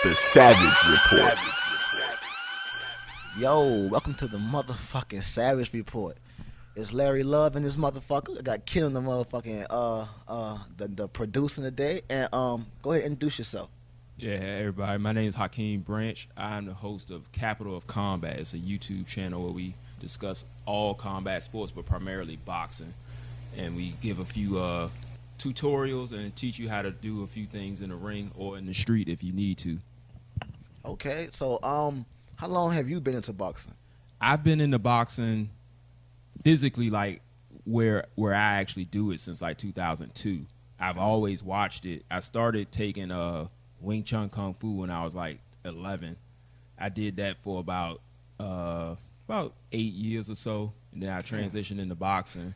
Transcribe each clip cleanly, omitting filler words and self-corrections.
The Savage Report. Yo, welcome to the motherfucking Savage Report. It's Larry Love and this motherfucker. I got killing the motherfucking the producing today. And go ahead and introduce yourself. Yeah, hey everybody. My name is Hakeem Branch. I'm the host of Capital of Combat. It's a YouTube channel where we discuss all combat sports, but primarily boxing. And we give a few tutorials and teach you how to do a few things in the ring or in the street if you need to. Okay, so how long have you been into boxing? I've been into boxing physically, like where I actually do it since like 2002. I've always watched it. I started taking Wing Chun Kung Fu when I was like 11. I did that for about 8 years or so, and then I transitioned into boxing.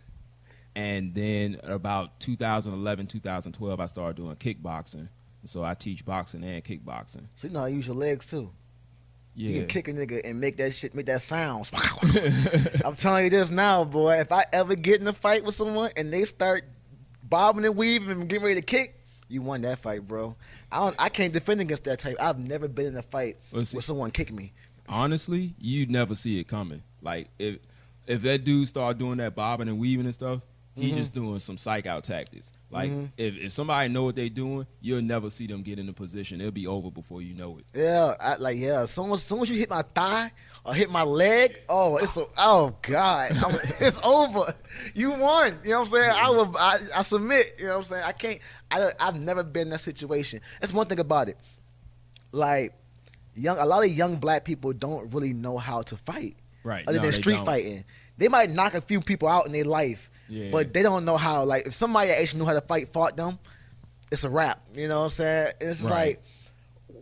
And then about 2011, 2012, I started doing kickboxing. So I teach boxing and kickboxing. So you know how to use your legs too. Yeah. You can kick a nigga and make that sound. I'm telling you this now, boy. If I ever get in a fight with someone and they start bobbing and weaving and getting ready to kick, you won that fight, bro. I can't defend against that type. I've never been in a fight where someone kicked me. Honestly, you'd never see it coming. Like if that dude start doing that bobbing and weaving and stuff, he just doing some psych out tactics. Like if somebody know what they doing, you'll never see them get in a position. It'll be over before you know it. Yeah, As soon as you hit my thigh or hit my leg, oh God, it's over. You won. You know what I'm saying? I submit. You know what I'm saying? I've never been in that situation. That's one thing about it. Like a lot of young black people don't really know how to fight. Right. Other than street fighting. They might knock a few people out in their life, but they don't know how. Like, if somebody actually knew how to fought them, it's a wrap. You know what I'm saying? And it's just like,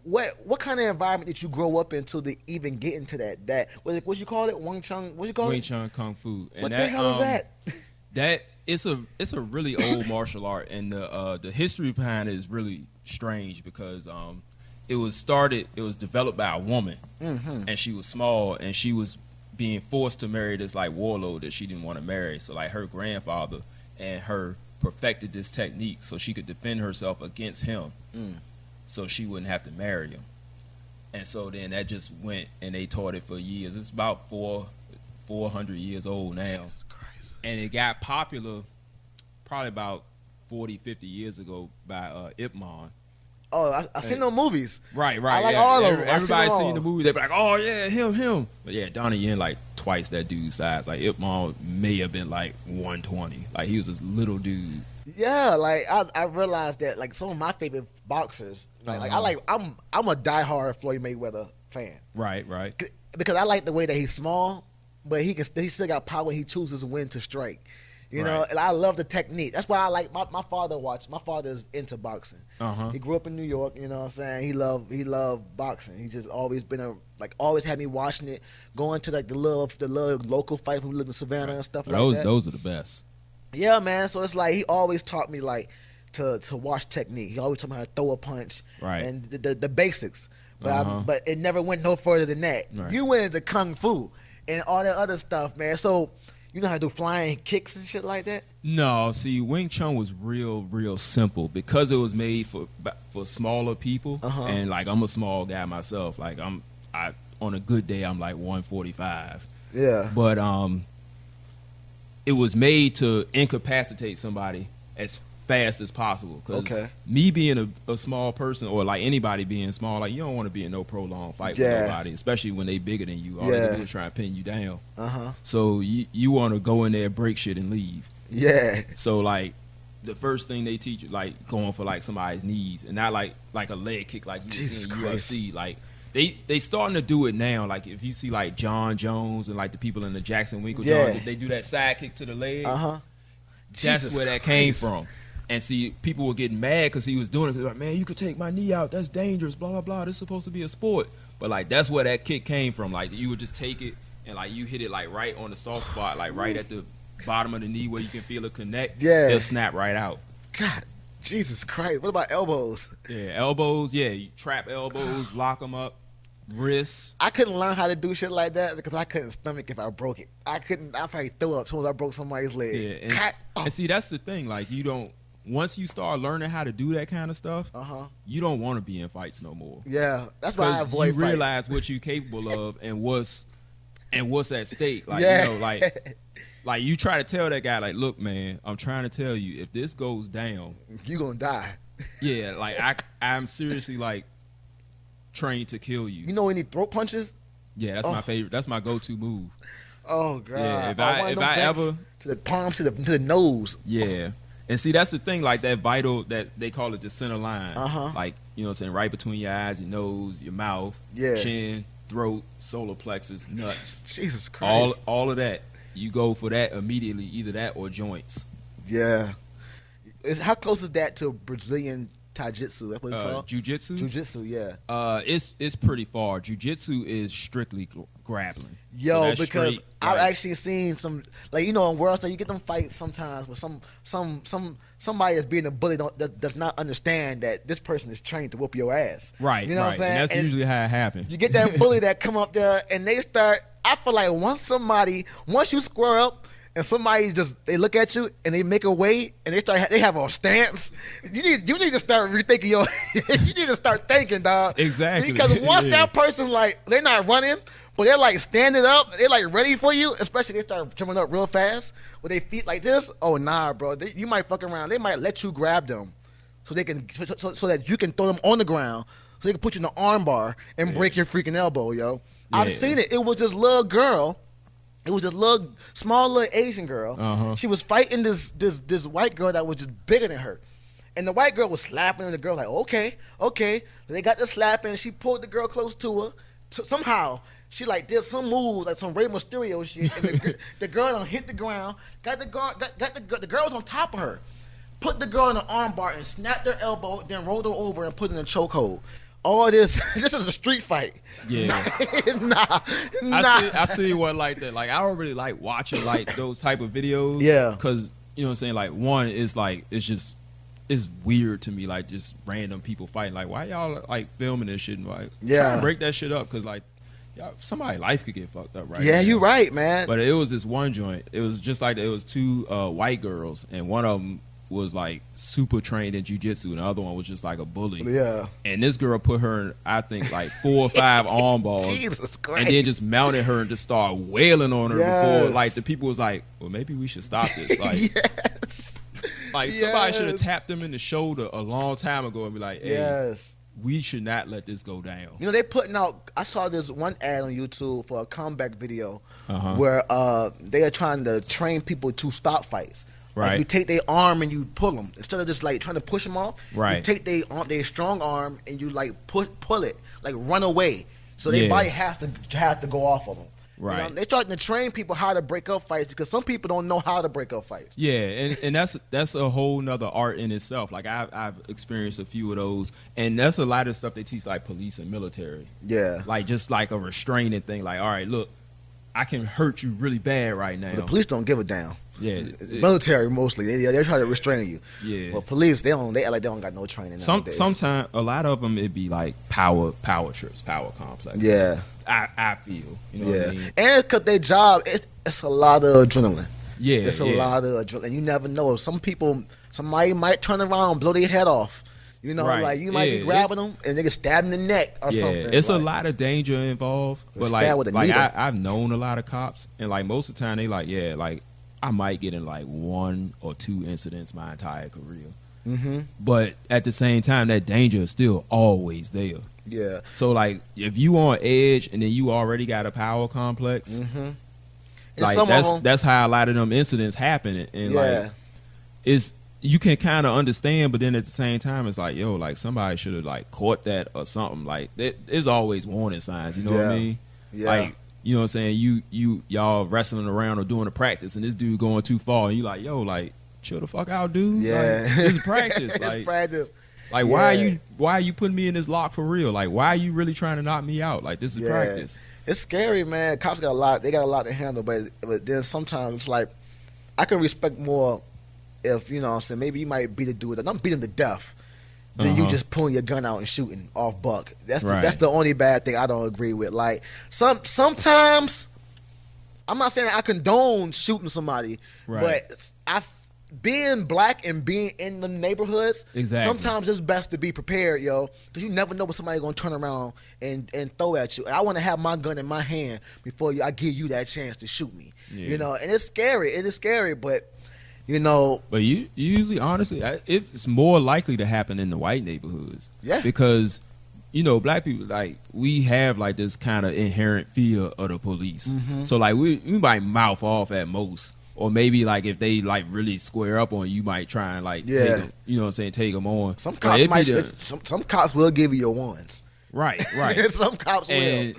what kind of environment did you grow up into to even get into that? What you call it? Wing Chun? What you call it? Wing Chun Kung Fu. And what the hell is that? That it's a really old martial art, and the history behind it is really strange because it was developed by a woman, and she was small, and she was being forced to marry this like warlord that she didn't want to marry. So like her grandfather and her perfected this technique so she could defend herself against him, so she wouldn't have to marry him. And so then that just went, and they taught it for years. It's about 400 years old now. Jesus Christ. And it got popular probably about 40, 50 years ago by Ip Man. Oh, I seen no movies. Right. I like all of them. Everybody seen the movie. They be like, oh yeah, him. But yeah, Donnie Yen like twice that dude's size. Like Ip Man may have been like 120. Like he was this little dude. Yeah, like I realized that like some of my favorite boxers, I'm a diehard Floyd Mayweather fan. Right. Because I like the way that he's small, but he still got power. He chooses when to strike. You know, and I love the technique. That's why I like my father watched. My father is into boxing. He grew up in New York. You know what I'm saying? He loved boxing. He just always been always had me watching it, going to like the little local fights when we lived in Savannah and stuff like that. Those are the best. Yeah, man. So it's like he always taught me like to watch technique. He always taught me how to throw a punch, and the basics. But it never went no further than that. Right. You went into kung fu and all that other stuff, man. So you know how to do flying kicks and shit like that? No, see, Wing Chun was real simple because it was made for smaller people, and like I'm a small guy myself. Like on a good day I'm like 145. Yeah. But it was made to incapacitate somebody as fast as possible. Cause me being a small person, or like anybody being small, like you don't want to be in no prolonged fight with nobody, especially when they bigger than you. All they do is try to pin you down. So you want to go in there, break shit, and leave. Yeah. So like the first thing they teach you, like going for like somebody's knees, and not like a leg kick like you see in UFC. Like they starting to do it now. Like if you see like John Jones and like the people in the Jackson Winkle joint, they do that side kick to the leg. That's where that came from. And see, people were getting mad because he was doing it. They're like, man, you could take my knee out. That's dangerous. Blah blah blah. This is supposed to be a sport. But like that's where that kick came from. Like you would just take it and like you hit it like right on the soft spot, like right at the bottom of the knee where you can feel it connect. Yeah, it'll snap right out. God, Jesus Christ. What about elbows? Yeah, elbows. Yeah, you trap elbows, lock them up. Wrists. I couldn't learn how to do shit like that because I couldn't stomach if I broke it. I probably throw up as soon as I broke somebody's leg. Yeah, and see, that's the thing. Like you don't once you start learning how to do that kind of stuff, you don't want to be in fights no more. Yeah, that's why I avoid you fights. realize what you're capable of and what's at stake. Like like you try to tell that guy, like, look, man, I'm trying to tell you, if this goes down, you gonna die. Yeah, like I'm seriously like trained to kill you. You know any throat punches? Yeah, that's my favorite. That's my go-to move. Oh god! Yeah, if I ever to the palm to the nose. Yeah, and see that's the thing. Like that vital that they call it the center line. Like you know what I'm saying, right between your eyes, your nose, your mouth, chin, throat, solar plexus, nuts. Jesus Christ! All of that. You go for that immediately, either that or joints. Yeah. How close is that to Brazilian Jiu-Jitsu? That's what it's called? Jiu-Jitsu? Jiu-Jitsu, yeah. It's pretty far. Jiu-Jitsu is strictly grappling. Yo, so because I've actually seen some, like, you know, in World Star, you get them fights sometimes where somebody that's being a bully does not understand that this person is trained to whoop your ass. Right, you know what I'm saying? And that's usually how it happens. You get that bully that come up there and they start, I feel like once you square up, and somebody they look at you and they make a way and they have a stance. You need to start rethinking you need to start thinking, dog. Exactly. Because once that person, like, they're not running, but they're like standing up, they're like ready for you, especially they start jumping up real fast with their feet like this. Oh nah, bro. You might fuck around. They might let you grab them so they can so that you can throw them on the ground so they can put you in the arm bar and break your freaking elbow, yo. Yeah. I've seen it. It was this little girl. It was this small little Asian girl. She was fighting this white girl that was just bigger than her. And the white girl was slapping the girl like, okay. They got the slapping. She pulled the girl close to her. Somehow, she like did some move, like some Rey Mysterio shit. And the girl done hit the ground. The girl was on top of her. Put the girl in the arm bar and snapped her elbow, then rolled her over and put her in a chokehold. All this is a street fight. Yeah. nah. I see what like that. Like I don't really like watching like those type of videos. Yeah. Because you know what I'm saying. Like one is like it's weird to me. Like just random people fighting. Like why y'all like filming this shit and like trying to break that shit up? Because like somebody's life could get fucked up right now. Yeah, you right, man. But it was this one joint. It was just like it was two white girls and one of them was like super trained in jiu-jitsu and the other one was just like a bully. Yeah. And this girl put her in, I think, like 4 or 5 arm balls. Jesus Christ. And then just mounted her and just started wailing on her before like the people was like, well, maybe we should stop this. Like, somebody should have tapped them in the shoulder a long time ago and be like, hey, we should not let this go down. You know, they putting out, I saw this one ad on YouTube for a comeback video where they are trying to train people to stop fights. Right. Like you take their arm and you pull them instead of just like trying to push them off. Right. You take their strong arm and you like pull it, like run away. So their body has to go off of them. Right. You know, they're starting to train people how to break up fights because some people don't know how to break up fights. Yeah, and that's a whole nother art in itself. Like I've experienced a few of those, and that's a lot of stuff they teach like police and military. Yeah. Like just like a restraining thing. Like, all right, look, I can hurt you really bad right now. The police don't give a damn. Yeah, military mostly. They're trying to restrain you. Yeah. Well, police they act like they don't got no training. Sometimes a lot of them it be like power trips, power complexes. Yeah. I feel. You know what I mean? And because their job, it's a lot of adrenaline. Yeah. It's a lot of adrenaline. You never know. Somebody might turn around and blow their head off. You know, like you might be grabbing them and they get stabbed in the neck or something. It's a lot of danger involved. But I've known a lot of cops and like most of the time they like I might get in like 1 or 2 incidents my entire career. Mm-hmm. But at the same time, that danger is still always there. Yeah. So like, if you on edge and then you already got a power complex, like that's how a lot of them incidents happen. And like, you can kind of understand, but then at the same time, it's like, yo, like somebody should have like caught that or something. Like there's always warning signs. You know what I mean? Yeah. Like, you know what I'm saying? Y'all wrestling around or doing a practice, and this dude going too far, and you like, yo, like, chill the fuck out, dude. Yeah, like, this is practice. Like, practice. Like, why are you putting me in this lock for real? Like, why are you really trying to knock me out? Like, this is practice. It's scary, man. Cops got a lot. They got a lot to handle, but then sometimes it's like I can respect more if you know what I'm saying. Maybe you might beat a dude. Don't beat him to death. Then you just pulling your gun out and shooting off buck. That's the only bad thing I don't agree with. Like sometimes, I'm not saying I condone shooting somebody, but being black and being in the neighborhoods, Exactly. sometimes it's best to be prepared, yo, because you never know when somebody's gonna turn around and throw at you. And I want to have my gun in my hand before I give you that chance to shoot me. Yeah. You know, and it's scary. It is scary, but you know. But you usually, honestly, it's more likely to happen in the white neighborhoods. Yeah. Because, you know, black people, like, we have like this kind of inherent fear of the police. Mm-hmm. So like we might mouth off at most. Or maybe like if they like really square up on you, you might try and like take them, you know what I'm saying, take them on. Some cops some cops will give you your ones. Right. Some cops will.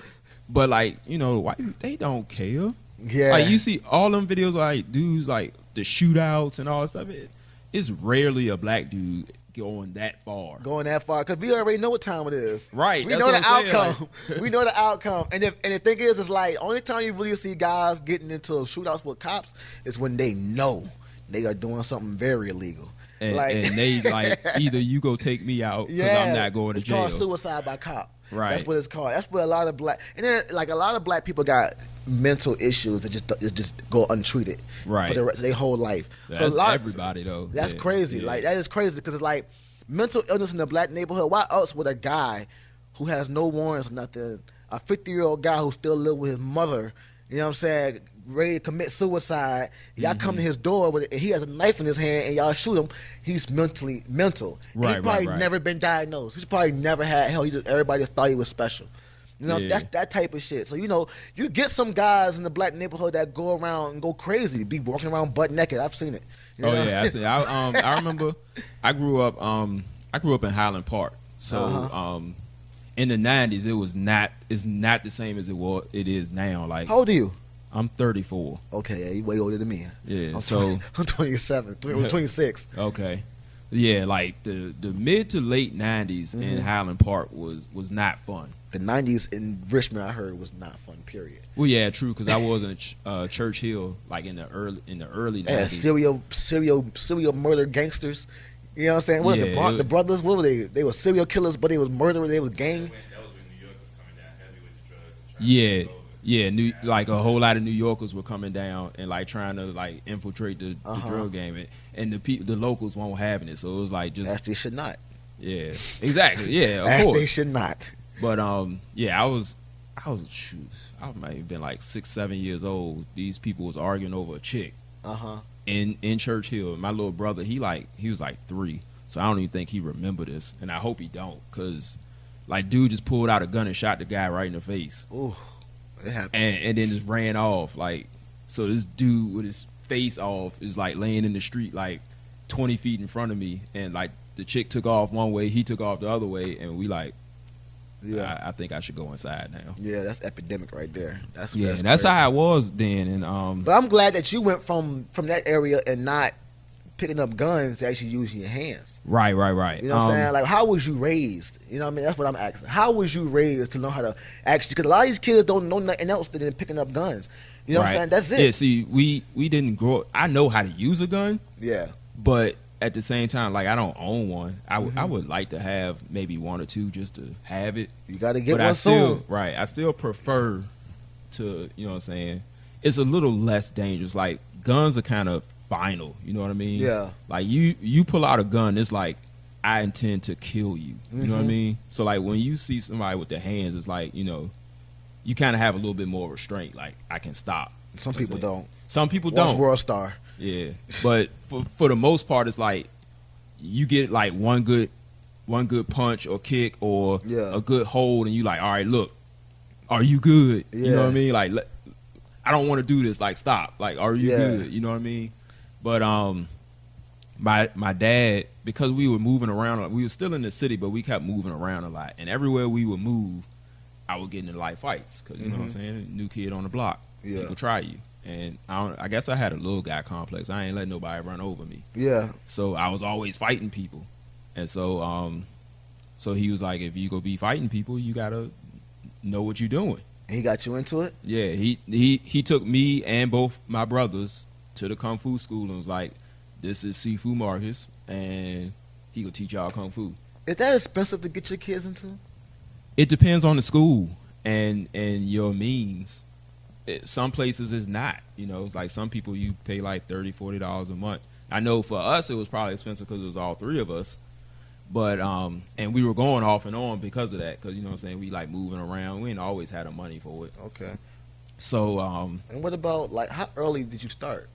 But like, you know, white people, they don't care. Yeah. Like you see all them videos like dudes like the shootouts and all that stuff. It's rarely a black dude going that far. Because we already know what time it is. Right. We know the outcome. We know the outcome. And the thing is, it's like only time you really see guys getting into shootouts with cops is when they know they are doing something very illegal. And they like, either you go take me out because I'm not going to jail. It's called suicide by cop. Right. That's what it's called. That's what a lot of black, and then like a lot of black people got mental issues that just go untreated for the rest of their whole life. That's everybody though. That's crazy. Yeah. Like that is crazy because it's like mental illness in the black neighborhood. Why else would a guy who has no warrants or nothing, a 50-year-old guy who still live with his mother, you know what I'm saying, ready to commit suicide, y'all come to his door with it, and he has a knife in his hand and y'all shoot him, he's mental. Right, he probably right. never been diagnosed. He's probably never had hell. Everybody just thought he was special. You know, that's that type of shit. So, you know, you get some guys in the black neighborhood that go around and go crazy, be walking around butt naked. I've seen it. You know? Yeah, I see. I remember I grew up in Highland Park. So in the 90s it's not the same as it is now. Like, how old are you? I'm 34. Okay, yeah, you way older than me. Yeah, I'm 27, 26. Okay. Yeah, like the mid to late 90s in Highland Park was not fun. The 90s in Richmond, I heard, was not fun, period. Well, yeah, true, because I was in Church Hill, like in the early 90s. Yeah, serial murder gangsters. You know what I'm saying? What the brothers? What were they? They were serial killers, but they was murderers. They was gang. That was when New York was coming down heavy with the drugs. Like a whole lot of New Yorkers were coming down and like trying to like infiltrate the drug game, and the locals weren't having it. So it was like just they should not. Yeah, exactly. Yeah, of course they should not. But yeah, I might have been like 6-7 years old. These people was arguing over a chick. In Church Hill. My little brother, he was like 3, so I don't even think he remember this, and I hope he don't, cause like dude just pulled out a gun and shot the guy right in the face. Ooh, it happened. And then just ran off. Like, so this dude with his face off is like laying in the street like 20 feet in front of me, and like the chick took off one way, he took off the other way, and we like, I think I should go inside now. Yeah, that's epidemic right there. That's how I was then. And but I'm glad that you went from that area and not picking up guns to actually using your hands. Right. You know what I'm saying? Like, how was you raised? You know what I mean? That's what I'm asking. How was you raised to know how to actually? Because a lot of these kids don't know nothing else than picking up guns. You know what I'm saying? That's it. Yeah. See, we didn't grow up. I know how to use a gun. Yeah. But at the same time, like, I don't own one. I would like to have maybe 1 or 2 just to have it. You got to get one soon. Right. I still prefer to, you know what I'm saying? It's a little less dangerous. Like, guns are kind of final. You know what I mean? Yeah. Like, you pull out a gun, it's like, I intend to kill you. You know what I mean? So, like, when you see somebody with their hands, it's like, you know, you kind of have a little bit more restraint. Like, I can stop. Some people don't. Some people don't. World star. Yeah, but for the most part, it's like you get like one good punch or kick or a good hold, and you like, all right, look, are you good? Yeah. You know what I mean? Like, I don't want to do this. Like, stop. Like, are you good? You know what I mean? But my dad, because we were moving around, we were still in the city, but we kept moving around a lot, and everywhere we would move, I would get into like fights because you know what I'm saying, new kid on the block, people try you. And I guess I had a little guy complex. I ain't letting nobody run over me. Yeah. So I was always fighting people. And so so he was like, if you go be fighting people, you gotta know what you're doing. And he got you into it? Yeah. He took me and both my brothers to the Kung Fu school and was like, this is Sifu Marcus, and he gonna teach y'all Kung Fu. Is that expensive to get your kids into? It depends on the school and your means. Some places is not, you know, like some people you pay like $30-$40 a month I know for us it was probably expensive because it was all three of us. But and we were going off and on because of that, because you know what I'm saying, we like moving around. We ain't always had the money for it. Okay. So and what about like how early did you start?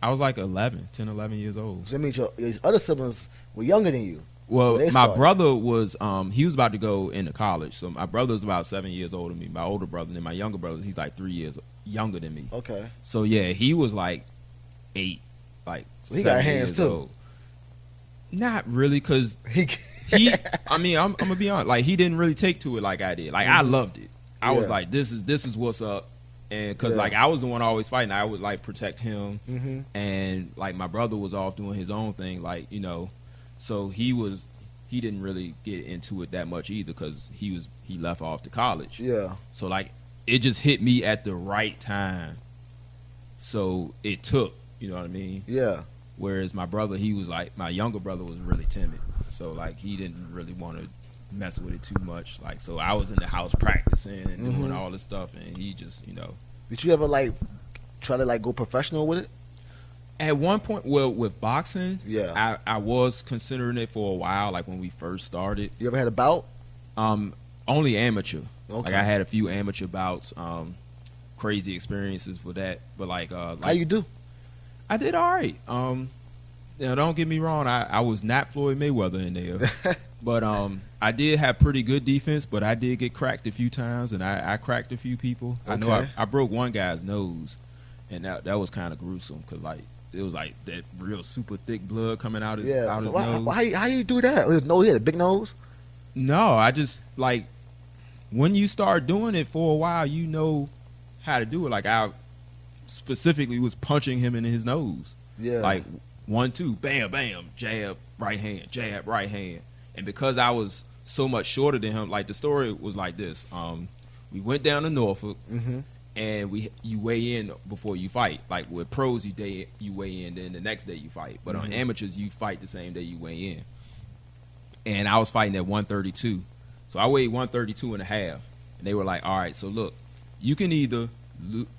I was like 11 years old. So that means your other siblings were younger than you. Well, my brother was he was about to go into college. So my brother's about 7 years older than me. My older brother, and then my younger brother, he's like 3 years younger than me. Okay. So yeah, he was like 8, like so he got hands too. Old. Not really, cause he I mean, I'm gonna be honest. Like he didn't really take to it like I did. Like I loved it. I was like, this is what's up, and cause like I was the one always fighting. I would like protect him, and like my brother was off doing his own thing. Like you know, so he didn't really get into it that much either, cause he left off to college. Yeah. So like it just hit me at the right time. So it took. You know what I mean? Yeah. Whereas my brother, he was like, my younger brother was really timid. So, like, he didn't really want to mess with it too much. Like, so I was in the house practicing and doing all this stuff, and he just, you know. Did you ever, like, try to, like, go professional with it? At one point, well, with boxing, yeah, I was considering it for a while, like, when we first started. You ever had a bout? Only amateur. Okay. Like, I had a few amateur bouts, crazy experiences for that. But, like how you do? I did all right. You know, don't get me wrong. I was not Floyd Mayweather in there, but I did have pretty good defense. But I did get cracked a few times, and I cracked a few people. Okay. I know I broke one guy's nose, and that was kind of gruesome because like it was like that real super thick blood coming out his nose. How you do that? His nose, he had a big nose. No, I just like when you start doing it for a while, you know how to do it. Like I specifically was punching him in his nose. Yeah. Like 1, 2, bam, bam, jab, right hand. And because I was so much shorter than him, like the story was like this. We went down to Norfolk and you weigh in before you fight. Like with pros, you weigh in, then the next day you fight. But on amateurs, you fight the same day you weigh in. And I was fighting at 132. So I weighed 132 and a half. And they were like, all right, so look, you can either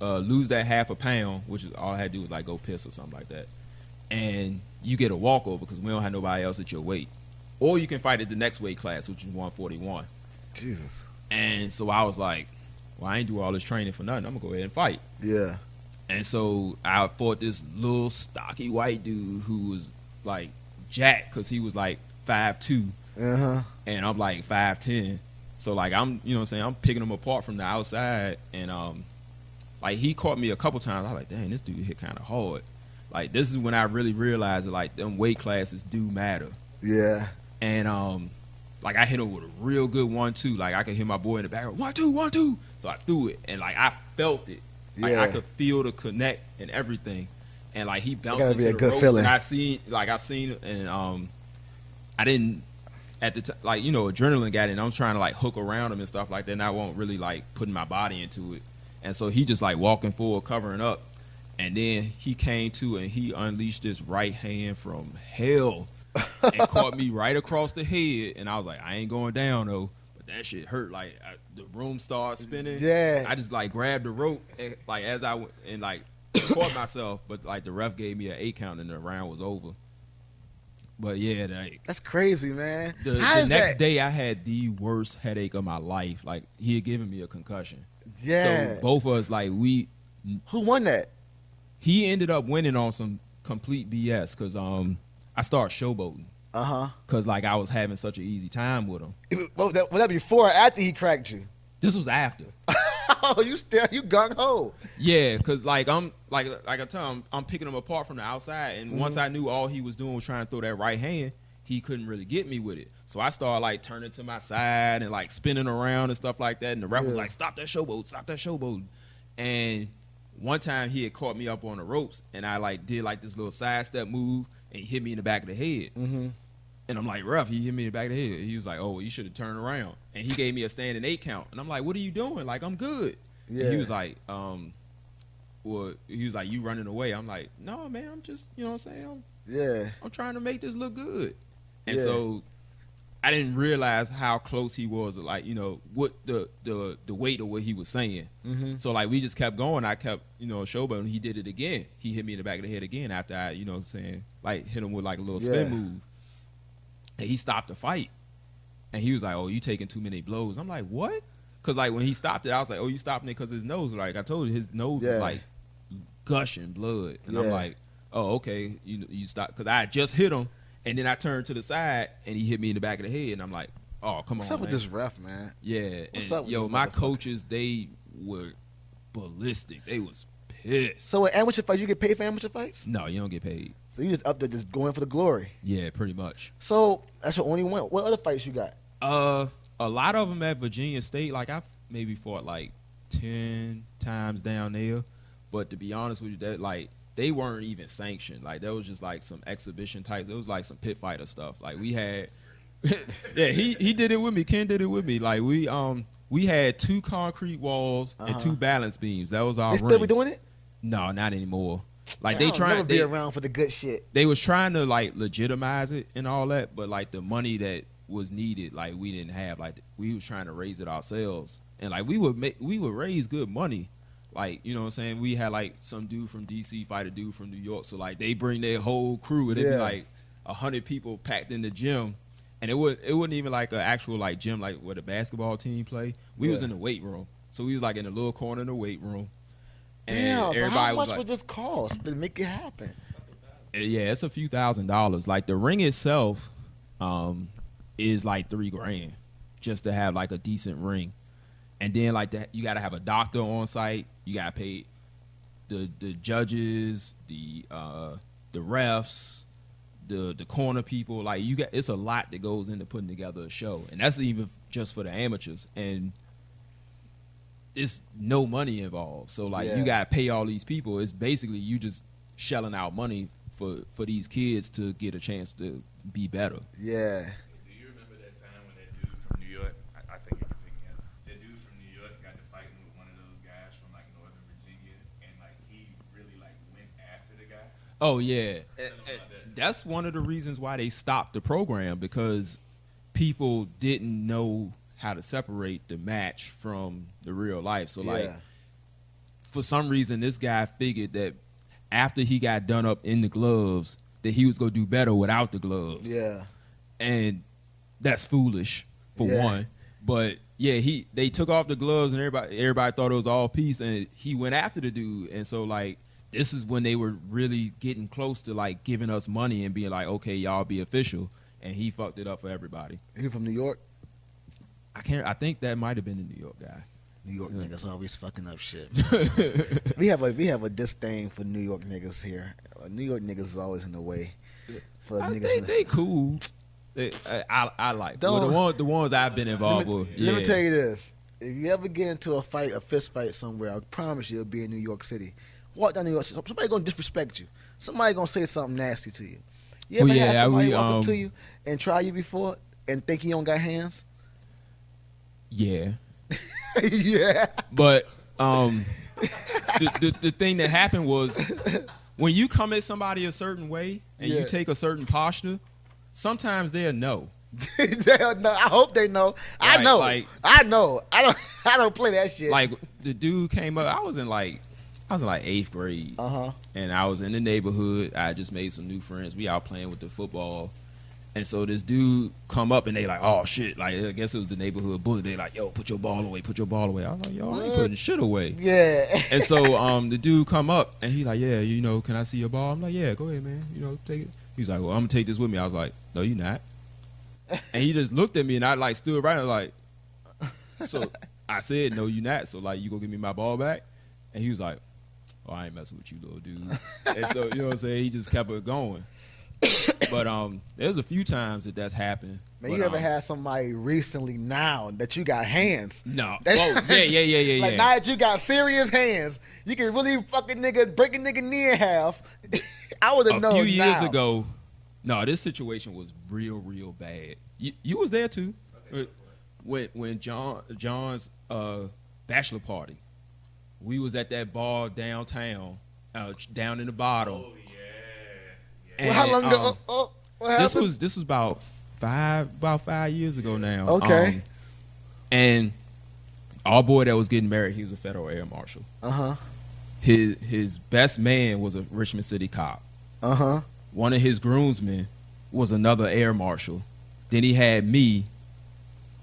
lose that half a pound, which is all I had to do was like go piss or something like that, and you get a walkover because we don't have nobody else at your weight, or you can fight at the next weight class, which is 141. Jesus. And so I was like, well, I ain't do all this training for nothing. I'm gonna go ahead and fight. Yeah. And so I fought this little stocky white dude who was like jacked because he was like 5'2", and I'm like 5'10". So like I'm, you know what I'm saying, I'm picking him apart from the outside, and like he caught me a couple times. I was like, dang, this dude hit kind of hard. Like this is when I really realized that like them weight classes do matter. Yeah. And like I hit him with a real good 1-2. Like I could hear my boy in the background, 1-2, 1-2. So I threw it, and like I felt it. Like I could feel the connect and everything. And like he bounced into the ropes, feeling. And I seen, and I didn't at the time, like, you know, adrenaline got in. I'm trying to like hook around him and stuff like that, and I won't really like putting my body into it. And so he just like walking forward, covering up. And then he came to and he unleashed this right hand from hell and caught me right across the head. And I was like, I ain't going down though. But that shit hurt. Like the room started spinning. Yeah. I just like grabbed the rope and, like as I went and like caught myself. But like the ref gave me an 8 count and the round was over. But yeah, like, that's crazy, man. The next day I had the worst headache of my life. Like he had given me a concussion. Yeah. So both of us, like, who won that? He ended up winning on some complete BS because I started showboating. Because like I was having such an easy time with him. Was that before or after he cracked you? This was after. Oh, you gung ho. Yeah, because like I'm like I tell him, I'm picking him apart from the outside, and once I knew all he was doing was trying to throw that right hand, he couldn't really get me with it. So I started like turning to my side and like spinning around and stuff like that. And the ref was like, stop that showboat. And one time he had caught me up on the ropes, and I like did like this little sidestep move, and he hit me in the back of the head. And I'm like, ref, he hit me in the back of the head. He was like, oh, you should have turned around. And he gave me a standing 8 count. And I'm like, what are you doing? Like, I'm good. Yeah. And he was like, you running away. I'm like, no, man, I'm just, you know what I'm saying? I'm trying to make this look good. And so I didn't realize how close he was, like, you know, what the weight of what he was saying. Mm-hmm. So like we just kept going. I kept, you know, showboating. He did it again. He hit me in the back of the head again after I, you know what I'm saying, like hit him with like a little spin move. And he stopped the fight. And he was like, "Oh, you taking too many blows." I'm like, "What?" Because like when he stopped it, I was like, "Oh, you stopping it because his nose." Like I told you, his nose was like gushing blood. And I'm like, "Oh, okay, you stop." Because I had just hit him. And then I turned to the side, and he hit me in the back of the head, and I'm like, "Oh, come on, What's up man." with this ref, man? Yeah, What's and up with yo, this my motherfucker? coaches, they were ballistic. They was pissed. So in amateur fights, you get paid for amateur fights? No, you don't get paid. So you just up there just going for the glory. Yeah, pretty much. So that's your only one. What other fights you got? A lot of them at Virginia State. Like I've maybe fought like 10 times down there, but to be honest with you, that like. They weren't even sanctioned. Like that was just like some exhibition types. It was like some pit fighter stuff. Like we had, yeah, he did it with me. Ken did it with me. Like we had 2 concrete walls and 2 balance beams. That was our They ring. still be doing it? No, not anymore. Like Man, they I'll trying never be around for the good shit. They was trying to like legitimize it and all that, but like the money that was needed, like we didn't have. Like we was trying to raise it ourselves, and like we would raise good money. Like, you know what I'm saying? We had like some dude from DC fight a dude from New York. So like they bring their whole crew and it'd be like 100 people packed in the gym. And it wasn't even like an actual like gym like where the basketball team play. We was in the weight room. So we was like in a little corner in the weight room. And Damn, so how much was like, would this cost to make it happen? yeah, it's a few $1,000s. Like the ring itself is like $3,000 just to have like a decent ring. And then like that, you got to have a doctor on site. You got to pay the judges, the refs, the corner people. Like it's a lot that goes into putting together a show, and that's even just for the amateurs. And it's no money involved. So like you got to pay all these people. It's basically you just shelling out money for these kids to get a chance to be better. Yeah. Do you remember that time when that dude from New York? I think you can pick me up. That dude from New York got to fighting with one of those guys from like Northern Virginia, and like he really like went after the guy. Oh yeah, that's one of the reasons why they stopped the program, because people didn't know how to separate the match from the real life. So like, for some reason, this guy figured that after he got done up in the gloves, that he was gonna do better without the gloves. Yeah. And that's foolish for one. But yeah, they took off the gloves and everybody thought it was all peace, and he went after the dude. And so like, this is when they were really getting close to like giving us money and being like, okay, y'all be official. And he fucked it up for everybody. You from New York? I think that might have been the New York guy. New York niggas always fucking up shit. we have a disdain for New York niggas here. New York niggas is always in the way. For niggas They cool. I like the ones I've been involved with. Let me tell you this: if you ever get into a fist fight somewhere, I promise you it'll be in New York City. Walk down New York City, somebody gonna disrespect you. Somebody gonna say something nasty to you. You ever had somebody walk up to you and try you before and think you don't got hands? Yeah. Yeah. But the thing that happened was when you come at somebody a certain way and you take a certain posture, sometimes they'll know. They'll know. I hope they know. Right, I know. like, I know. I don't play that shit. Like the dude came up. I was in like 8th grade. And I was in the neighborhood. I just made some new friends. We out playing with the football. And so this dude come up and they like, oh shit, like I guess it was the neighborhood bully. They like, yo, put your ball away, put your ball away. I was like, yo, I ain't putting shit away. Yeah. And so the dude come up and he like, yeah, you know, can I see your ball? I'm like, yeah, go ahead, man. You know, take it. He's like, well, I'm gonna take this with me. I was like, no, you not. And he just looked at me and I like stood right and like, so I said, no, you not. So like, you gonna give me my ball back? And he was like, oh, I ain't messing with you, little dude. And so, you know what I'm saying? He just kept it going. But there's a few times that's happened. Man, but, you ever had somebody recently now that you got hands? No. Oh, yeah. Like now that you got serious hands, you can really fucking break a nigga knee in half. I would have known. A few years ago, no, this situation was real bad. You was there too. When John's bachelor party, we was at that bar downtown, down in the bottom. Oh yeah. And, well, how long ago? What happened? This was about about 5 years ago now. Okay. And our boy that was getting married, he was a federal air marshal. His best man was a Richmond City cop. One of his groomsmen was another air marshal. Then he had me,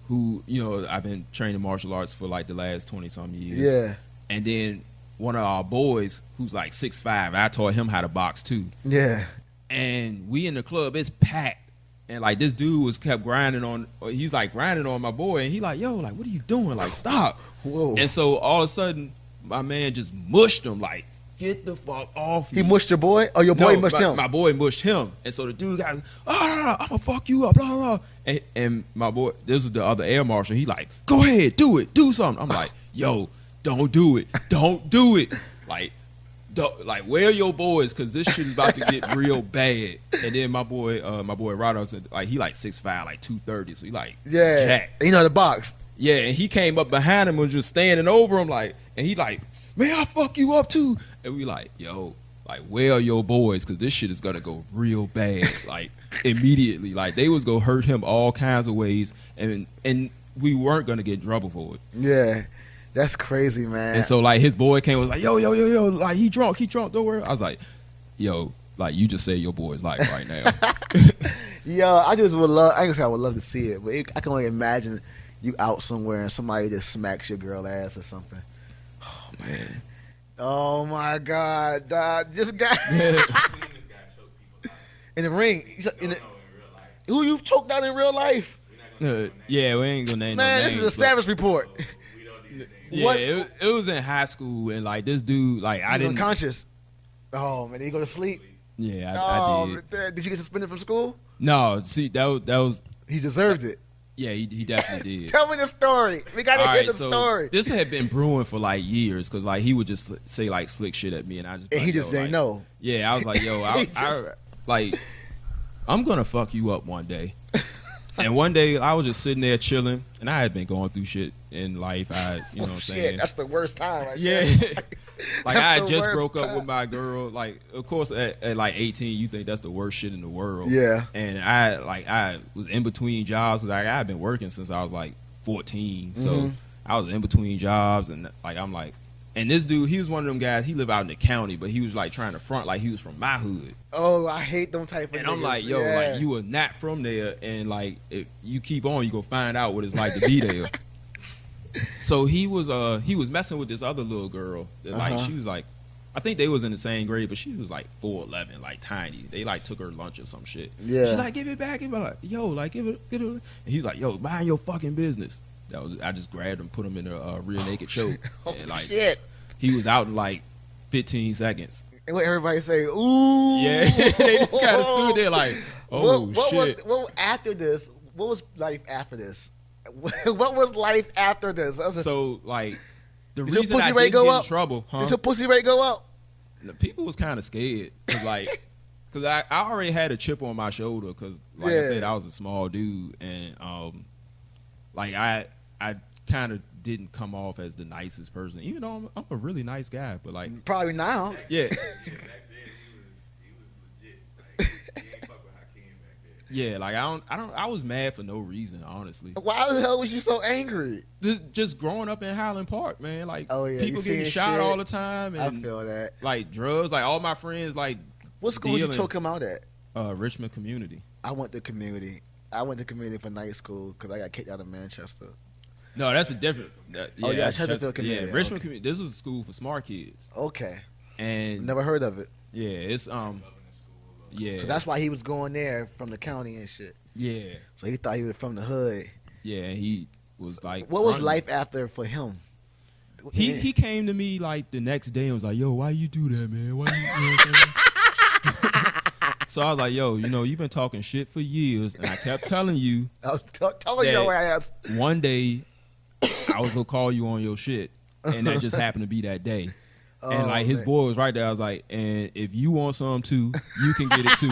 who, you know, I've been training martial arts for like the last 20-some years. Yeah. And then one of our boys, who's like 6'5", I taught him how to box too. Yeah. And we in the club, it's packed. And like this dude kept grinding on, he's like grinding on my boy. And he like, yo, like, what are you doing? Like, stop. Whoa. And so all of a sudden, my man just mushed him like, get the fuck off me. He mushed your boy? Or your boy mushed him? My boy mushed him. And so the dude got, I'm going to fuck you up, blah, blah, blah. And my boy, this was the other air marshal. He like, go ahead, do it, do something. I'm like, yo, don't do it. Don't do it. Like, where are your boys? Because this shit is about to get real bad. And then my boy Rado said, like, he like 6'5", like 230. So he like, yeah. jack. You know the box. Yeah, and he came up behind him and was just standing over him, like, and he like, man, I'll fuck you up too. And we like, yo, like, where are your boys? Because this shit is going to go real bad, like, immediately. Like, they was going to hurt him all kinds of ways, and we weren't going to get in trouble for it. Yeah, that's crazy, man. And so, like, his boy came and was like, yo, like, he drunk, don't worry. I was like, yo, like, you just say your boy's life right now. Yo, I just would love, I guess I would love to see it, but I can only imagine you out somewhere and somebody just smacks your girl ass or something. Oh, man. Oh, my God, dog. This guy. In the ring. Who you've choked out in real life? Yeah, we ain't gonna name man, no names, this is a Savage report. Yeah, it was in high school, and like this dude, like I didn't unconscious. Oh man, did he go to sleep? Yeah, I did. Did you get suspended from school? No, see that was he deserved it. Yeah, he definitely did. Tell me the story. We gotta hear the story. This had been brewing for like years, cause like he would just say like slick shit at me, and I just and he just didn't know. Yeah, I was like, yo, I'm gonna fuck you up one day. And one day I was just sitting there chilling, and I had been going through shit in life. You know what I'm saying? That's the worst time. Right yeah. there. Like I had just broke up with my girl. Like, of course, at like 18, you think that's the worst shit in the world. Yeah. And I was in between jobs. Like I had been working since I was like 14, so I was in between jobs, and like I'm like. And this dude, he was one of them guys, he lived out in the county, but he was like trying to front like he was from my hood. Oh, I hate them type of And niggas. I'm like, yo, like you are not from there, and like if you keep on, you gonna find out what it's like to be there. So he was messing with this other little girl that like she was like, I think they was in the same grade, but she was like 4'11", like tiny. They like took her lunch or some shit. Yeah. She's like, give it back. And I'm like, yo, like give it. And he's like, yo, mind your fucking business. I just grabbed him, put him in a rear naked choke. Oh, and like shit. He was out in like 15 seconds. And what everybody say, ooh. Yeah, they just kind of stood there like, oh shit. After this? What was life after this? What was life after this? So like, the did reason your pussy I rate didn't go get up? in trouble, huh? Did your pussy rate go up? The people was kind of scared, cause like, cause I already had a chip on my shoulder, cause like I said, I was a small dude, and like I kind of didn't come off as the nicest person, even though I'm a really nice guy, but like probably now. Yeah. Back then he was legit. Like he ain't fuck with Hakeem back then. Yeah, like I was mad for no reason, honestly. Why the hell was you so angry? Just growing up in Highland Park, man. Like people getting shot shit. all the time, and I feel that. Like drugs, like all my friends, like what school did you choke him out at? Richmond Community. I went to community. For night school because I got kicked out of Manchester. No, that's a different. Chesterfield Community. Yeah, Richmond Community. This was a school for smart kids. Okay. And never heard of it. Yeah, it's yeah. So that's why he was going there from the county and shit. Yeah. So he thought he was from the hood. Yeah, he was like. What was life after for him? He came to me like the next day and was like, "Yo, why you do that, man? Why you?" know what I'm saying? So I was like, yo, you've been talking shit for years, and I kept telling you. Telling your ass. One day, I was going to call you on your shit, and that just happened to be that day. And, like, his boy was right there. I was like, and if you want some, too, you can get it, too.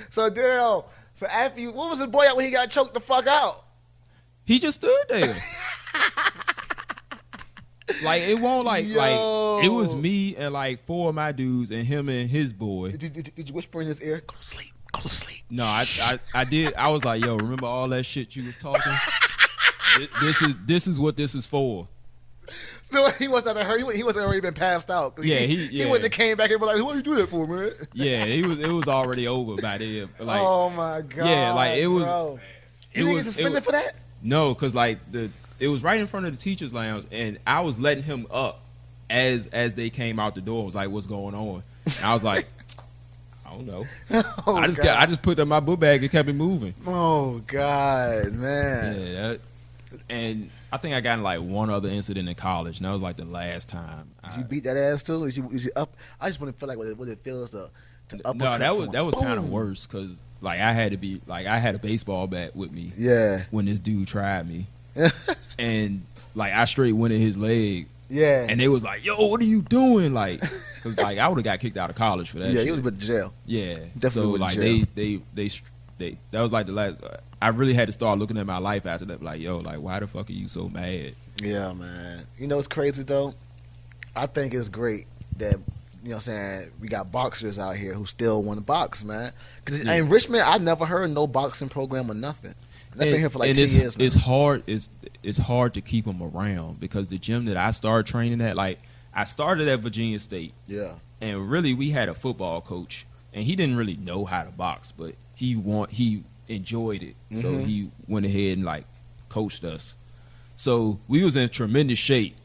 So, Dale, after you, what was the boy at when he got choked the fuck out? He just stood there. Like it won't like it was me and like 4 of my dudes and him and his boy. Did you whisper in his ear? Go to sleep. Go to sleep. No, I did. I was like, yo, remember all that shit you was talking? This is what this is for. No, he wasn't hurt. He wasn't already been passed out. Yeah, he wouldn't have came back and be like, "What you do that for, man?" Yeah, it was already over by then. Like, oh my god. Yeah, like it was. Bro. It You didn't was get suspended for that? No, because like it was right in front of the teachers' lounge, and I was letting him up as they came out the door. I was like, "What's going on?" And I was like, "I don't know." Oh, I just put that in my book bag and kept it moving. Oh god, man. Yeah, and I think I got in like one other incident in college, and that was like the last time. Did you beat that ass too? Was you up? I just want to feel like what it feels to uppercut No, that was someone. kind of Boom. worse because like I had a baseball bat with me. Yeah. When this dude tried me, and like I straight went in his leg. Yeah. And they was like, "Yo, what are you doing?" Like, cause like I would have got kicked out of college for that. Yeah, shit. you would have been to jail. Yeah, Definitely so went to like jail. they that was like the last. I really had to start looking at my life after that. Like, yo, like why the fuck are you so mad? Yeah, man. You know what's crazy though? I think it's great that, you know what I'm saying, we got boxers out here who still want to box, man. Because in Richmond, I never heard no boxing program or nothing. And I've been here for like 10 years now. It's hard to keep them around because the gym that I started training at, like I started at Virginia State. Yeah. And really we had a football coach and he didn't really know how to box, but he enjoyed it. Mm-hmm. So he went ahead and like coached us. So we was in tremendous shape.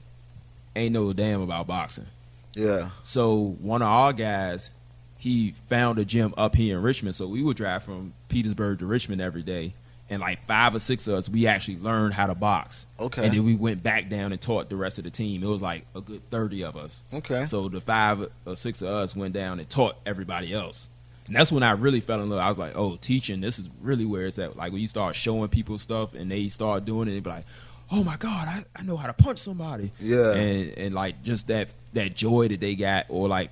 Ain't no damn about boxing. Yeah. So one of our guys, he found a gym up here in Richmond. So we would drive from Petersburg to Richmond every day. And like 5 or 6 of us, we actually learned how to box. Okay. And then we went back down and taught the rest of the team. It was like a good 30 of us. Okay. So the 5 or 6 of us went down and taught everybody else. And that's when I really fell in love. I was like, oh, teaching, this is really where it's at. Like when you start showing people stuff and they start doing it, they be like, oh my God, I know how to punch somebody. Yeah. And like just that joy that they got, or like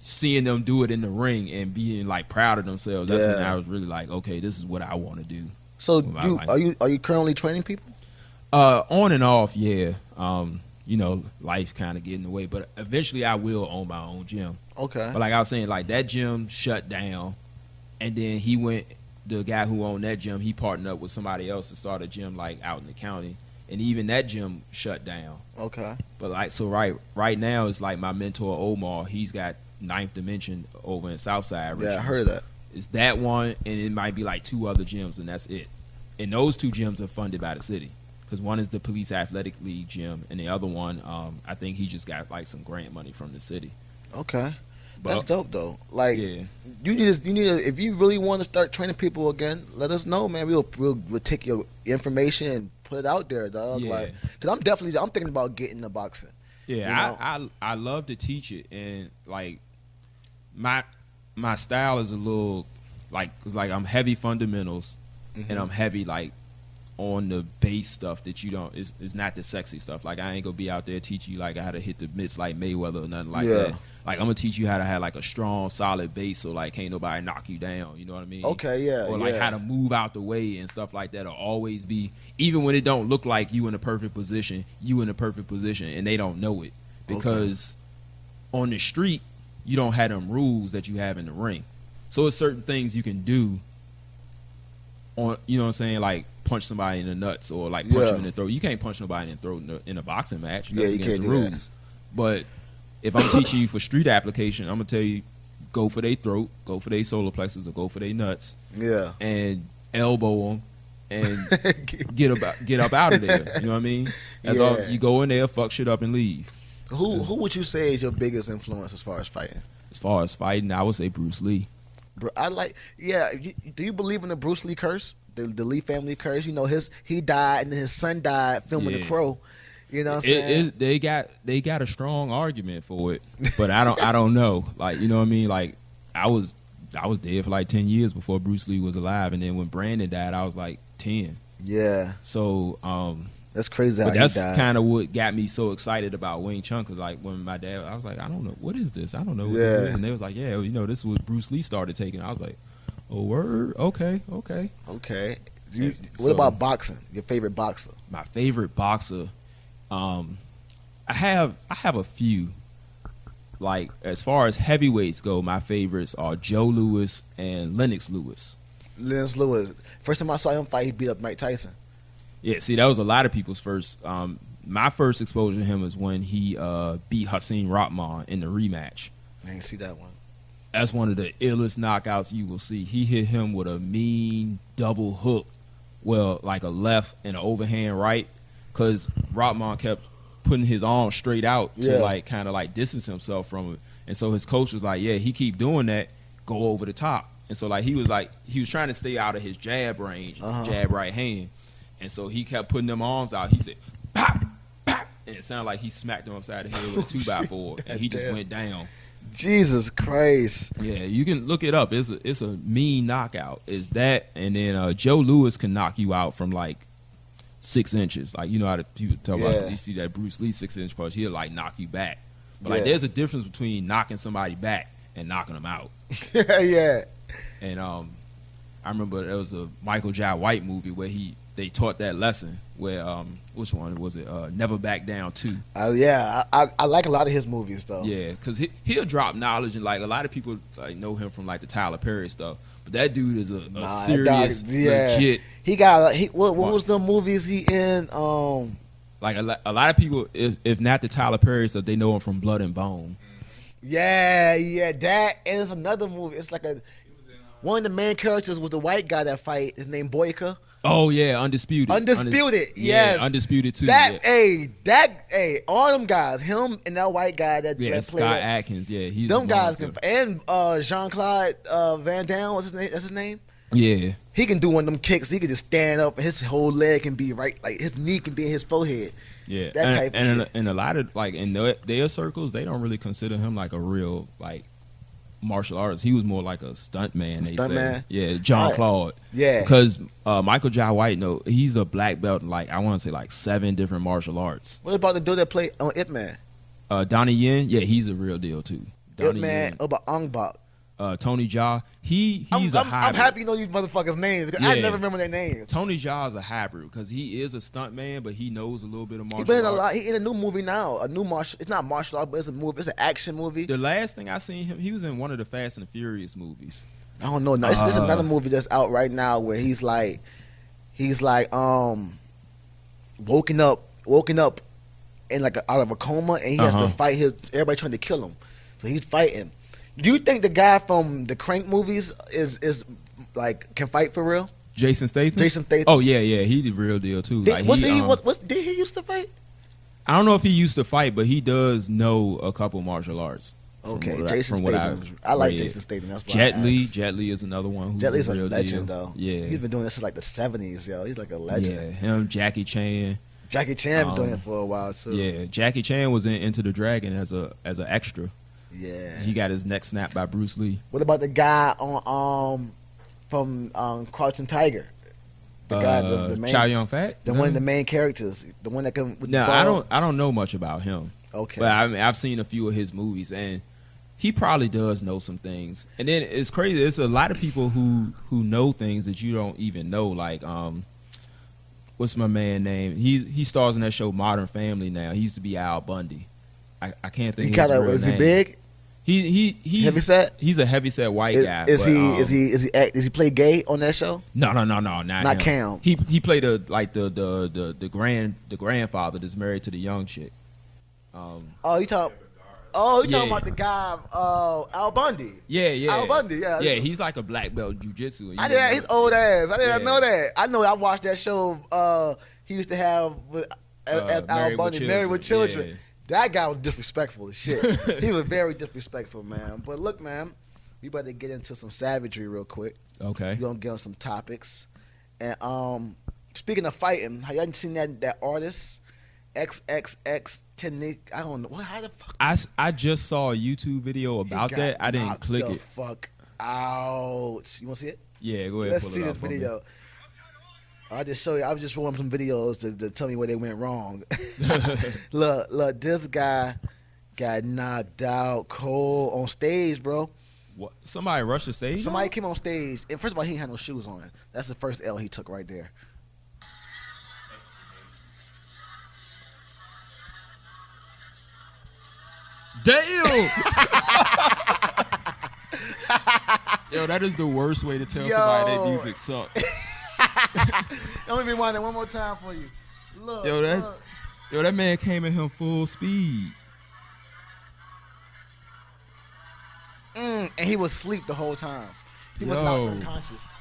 seeing them do it in the ring and being like proud of themselves. That's when I was really like, okay, this is what I want to do. So are you currently training people? On and off, yeah. You know, life kind of get in the way, but eventually I will own my own gym. Okay. But like I was saying, like that gym shut down, and then the guy who owned that gym, he partnered up with somebody else to start a gym like out in the county, and even that gym shut down. Okay. But like so right now it's like my mentor Omar, he's got Ninth Dimension over in Southside Richmond. Yeah, I heard of that. It's that one, and it might be like 2 other gyms, and that's it. And those 2 gyms are funded by the city, because one is the Police Athletic League gym, and the other one, I think he just got like some grant money from the city. Okay, that's dope though. Like, you need if you really want to start training people again, let us know, man. We'll take your information and put it out there, dog. Yeah. Like, because I'm thinking about getting into boxing. Yeah, you know? I love to teach it, and like my style is a little like, cause like I'm heavy fundamentals, and I'm heavy like on the base stuff that you don't. It's not the sexy stuff. Like I ain't gonna be out there teach you like how to hit the mitts like Mayweather or nothing like that. Like I'm gonna teach you how to have like a strong, solid base, so like can't nobody knock you down. You know what I mean? Okay, yeah. Or like how to move out the way and stuff like that. Or always be, even when it don't look like you in a perfect position, and they don't know it, because on the street you don't have them rules that you have in the ring. So it's certain things you can do on, you know what I'm saying, like punch somebody in the nuts or like punch them in the throat. You can't punch nobody in the throat in a boxing match. That's against the rules. That. But if I'm teaching you for street application, I'm gonna tell you, go for their throat, go for their solar plexus, or go for their nuts. Yeah. And elbow them and get up out of there. You know what I mean? That's all. You go in there, fuck shit up, and leave. Who would you say is your biggest influence as far as fighting? As far as fighting, I would say Bruce Lee. Bro, do you believe in the Bruce Lee curse? The Lee family curse? You know, he died and then his son died filming The Crow. You know what I'm saying? They got a strong argument for it, but I don't know. Like, you know what I mean? Like I was dead for like 10 years before Bruce Lee was alive, and then when Brandon died, I was like 10. Yeah. So that's crazy. But that's kind of what got me so excited about Wing Chun, because like when my dad, I was like, I don't know, what is this? I don't know what this is. And they was like, yeah, you know, this is what Bruce Lee started taking. I was like, oh, word? Okay. What about boxing? Your favorite boxer? My favorite boxer, I have a few. Like as far as heavyweights go, my favorites are Joe Louis and Lennox Lewis. Lennox Lewis. First time I saw him fight, he beat up Mike Tyson. Yeah, see, that was a lot of people's first. My first exposure to him is when he beat Hakeem Rahman in the rematch. I didn't see that one. That's one of the illest knockouts you will see. He hit him with a mean double hook, well, like a left and an overhand right, because Rahman kept putting his arm straight out to like kind of like distance himself from him. And so his coach was like, yeah, he keep doing that, go over the top. And so like he was trying to stay out of his jab range, jab right hand. And so he kept putting them arms out. He said, pop, pop. And it sounded like he smacked him upside the head with a 2x4. And he just went down. Jesus Christ. Yeah, you can look it up. It's a mean knockout. It's that, and then Joe Louis can knock you out from like 6 inches. Like, you know how the people talk about, you see that Bruce Lee 6-inch punch, he'll like knock you back. But like there's a difference between knocking somebody back and knocking them out. Yeah. And I remember there was a Michael Jai White movie where they taught that lesson where which one was it? Never Back Down 2. Yeah, I like a lot of his movies though. Yeah, because he'll drop knowledge, and like a lot of people like know him from like the Tyler Perry stuff. But that dude is a serious, legit. He got what was the movies he in? Like a lot of people, if not the Tyler Perry stuff, they know him from Blood and Bone. Yeah, that, and it's another movie. It's like one of the main characters was the white guy that fight. His name Boyka. Oh yeah, Undisputed. Yes. Yeah, Undisputed too. All them guys, him and that white guy that played Scott Adkins. Yeah, he's them guys and Jean-Claude Van Damme. What's his name? That's his name. Yeah, he can do one of them kicks. He can just stand up, and his whole leg can be right, like his knee can be in his forehead. Yeah, that type of shit. And a lot of like in their circles, they don't really consider him like a real like martial artist. He was more like a stunt man. Yeah, Jean-Claude. Yeah, because Michael Jai White, he's a black belt in like I want to say like 7 different martial arts. What about the dude that played on Ip Man? Donnie Yen. Yeah, he's a real deal too. Ip Man, about Ong Bak. Tony Jaa, he's a hybrid. I'm happy you know these motherfuckers' names because I never remember their names. Tony Jaa is a hybrid because he is a stunt man, but he knows a little bit of martial arts. He been in a lot. He in a new movie now. It's not martial art, but it's a movie. It's an action movie. The last thing I seen him, he was in one of the Fast and the Furious movies. I don't know. No, it's another movie that's out right now where he's like woken up in like out of a coma, and he has to fight everybody trying to kill him. So he's fighting. Do you think the guy from the Crank movies is like can fight for real? Jason Statham. Oh yeah, he the real deal too. Did he used to fight? I don't know if he used to fight, but he does know a couple martial arts. Okay, Jason Statham. I like Jason Statham. That's why Jet Li is another one. Who's Jet Li's a real legend deal. though. Yeah, he's been doing this since like the 70s, yo. He's like a legend. Yeah, him, Jackie Chan. Jackie Chan been doing it for a while too. Yeah, Jackie Chan was in Into the Dragon as an extra. Yeah, he got his neck snapped by Bruce Lee. What about the guy on from Crouching Tiger? The guy, the main, Chow Yun Fat, one of the main characters, the one that can. No, I don't know much about him. Okay, but I mean, I've seen a few of his movies, and he probably does know some things. And then it's crazy. It's a lot of people who know things that you don't even know. Like what's my man name? He stars in that show Modern Family now. He used to be Al Bundy. I can't think. Is he big? He's heavyset. He's a heavyset white guy. Is he play gay on that show? No, not Cam. He played the grandfather that's married to the young chick. You talking about the guy Al Bundy? Yeah. Al Bundy, yeah. Yeah, he's like a black belt jiu-jitsu. His old ass. I didn't know that. I know. I watched that show. He used to have as Al Bundy, Married with Children. Yeah. That guy was disrespectful as shit. He was very disrespectful, man. But look, man, we better get into some savagery real quick. Okay. We're gonna get on some topics. And speaking of fighting, have you seen that artist? XXX Technique. I don't know. How the fuck? I just saw a YouTube video about that. I didn't click it. Fuck out. You want to see it? Yeah, go ahead. Let's see the video. I just show you. I was just showing some videos to tell me where they went wrong. look, this guy got knocked out cold on stage, bro. What? Somebody rushed the stage? Somebody came on stage, and first of all, he had no shoes on. That's the first L he took right there. Damn! Yo, that is the worst way to tell somebody that music sucks. Let me rewind that one more time for you. Look, that man came at him full speed. And he was asleep the whole time. He was not unconscious.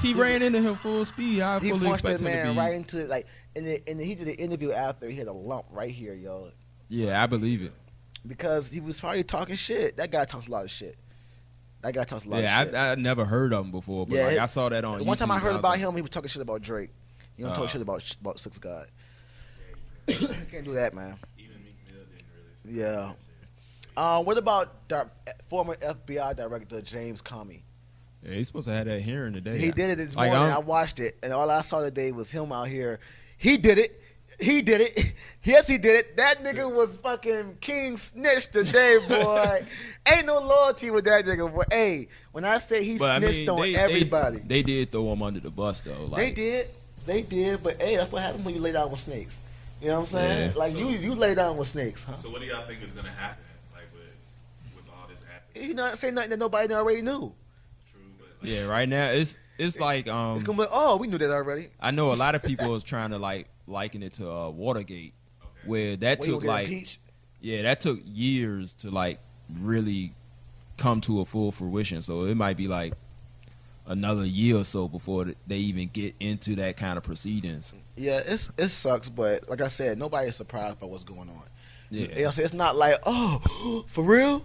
He ran into him full speed. I fully expect him to be. He punched that man right into it. Like, and he did the interview after. He had a lump right here, yo. Yeah, I believe it. Because he was probably talking shit. That guy talks a lot of shit. Yeah, I never heard of him before, but I saw that on YouTube. One time I heard about him, he was talking shit about Drake. You don't talk shit about Six God. Can't do that, man. Even Meek Mill didn't really say Yeah. What about former FBI director James Comey? Yeah, he's supposed to have that hearing today. He did it this morning. I watched it, and all I saw today was him out here. He did it. Yes, he did it. That nigga was fucking king snitch today, boy. Ain't no loyalty with that nigga, boy. Hey, when I say he snitched on everybody. They did throw him under the bus, though. Like, they did, but hey, that's what happens when you lay down with snakes. You know what I'm saying? Yeah. Like, so, you lay down with snakes, huh? So what do y'all think is going to happen, like, with all this happening? You know, say nothing that nobody already knew. True, but... Like, yeah, right now, it's like... It's going to be like, oh, we knew that already. I know a lot of people is trying to, like, liken it to Watergate, where that took, like... Yeah, that took years to, like, really come to a full fruition. So it might be, like, another year or so before they even get into that kind of proceedings. Yeah, it sucks, but like I said, nobody is surprised by what's going on. Yeah, you know, so it's not like, oh, for real,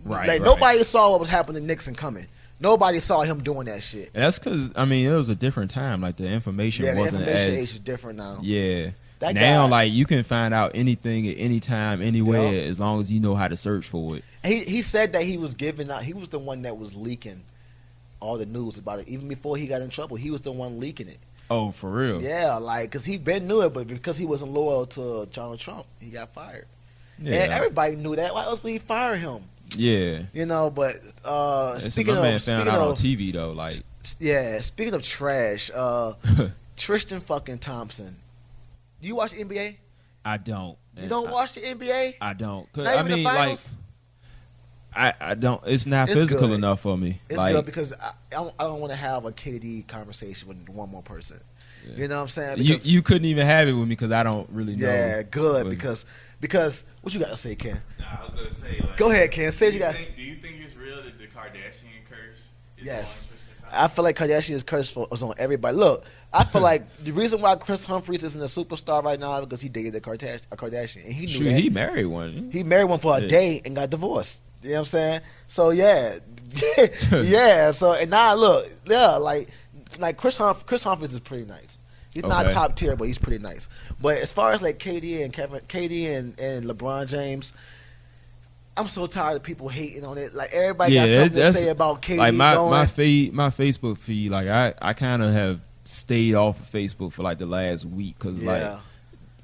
right? Like nobody saw what was happening to Nixon coming. Nobody saw him doing that shit. And that's because it was a different time. Like the information wasn't age as is different now. Yeah. That now, guy, like you can find out anything at any time, anywhere, as long as you know how to search for it. He said that he was giving out. He was the one that was leaking all the news about it. Even before he got in trouble, he was the one leaking it. Oh, for real? Yeah, like, because he been knew it, but because he wasn't loyal to Donald Trump, he got fired. Yeah. And everybody knew that. Why else would he fire him? Yeah. You know, but speaking of... man found out on TV, though, like... Yeah, speaking of trash, Tristan fucking Thompson. Do you watch the NBA? I don't. You don't watch the NBA? I don't. Cause, not even the finals? Like... I don't. It's not physical enough for me. It's good because I don't want to have a KD conversation with one more person. Yeah. You know what I'm saying? Because you couldn't even have it with me because I don't really know. Yeah, good. Because what you got to say, Ken? Nah, I was gonna say. Like, go ahead, Ken. Say what you got. Do you think it's real that the Kardashian curse is yes. on Tristan Thompson? I feel like Kardashian's curse was on everybody. Look, I feel like the reason why Chris Humphries isn't a superstar right now is because he dated a Kardashian, and he knew that. He married one. He married one for a day and got divorced. You know what I'm saying? So yeah, yeah. So and now look, yeah, like Chris Humphries is pretty nice. He's not top tier, but he's pretty nice. But as far as like KD and LeBron James, I'm so tired of people hating on it. Like everybody got something to say about KD. Like my Facebook feed, like I kind of have stayed off of Facebook for like the last week because like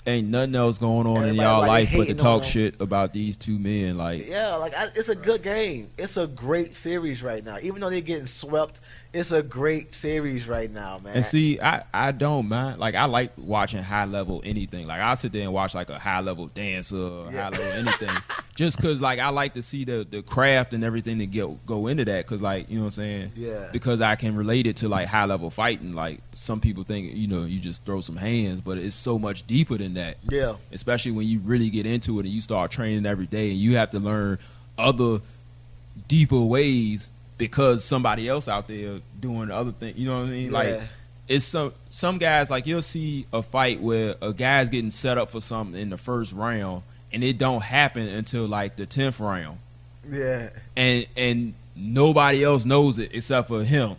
ain't nothing else going on in y'all life but to talk shit about these two men. Like it's a good game. It's a great series right now. Even though they're getting swept, it's a great series right now, man. And see, I don't mind. Like I like watching high level anything. Like I'll sit there and watch like a high level dancer, or high level anything, just because like I like to see the craft and everything that go into that. Because like you know what I'm saying? Yeah. Because I can relate it to like high level fighting. Like some people think you just throw some hands, but it's so much deeper than that. Yeah. Especially when you really get into it and you start training every day and you have to learn other deeper ways because somebody else out there doing the other thing. You know what I mean? Yeah. Like it's some guys, like you'll see a fight where a guy's getting set up for something in the first round and it don't happen until like the 10th round. Yeah. And nobody else knows it except for him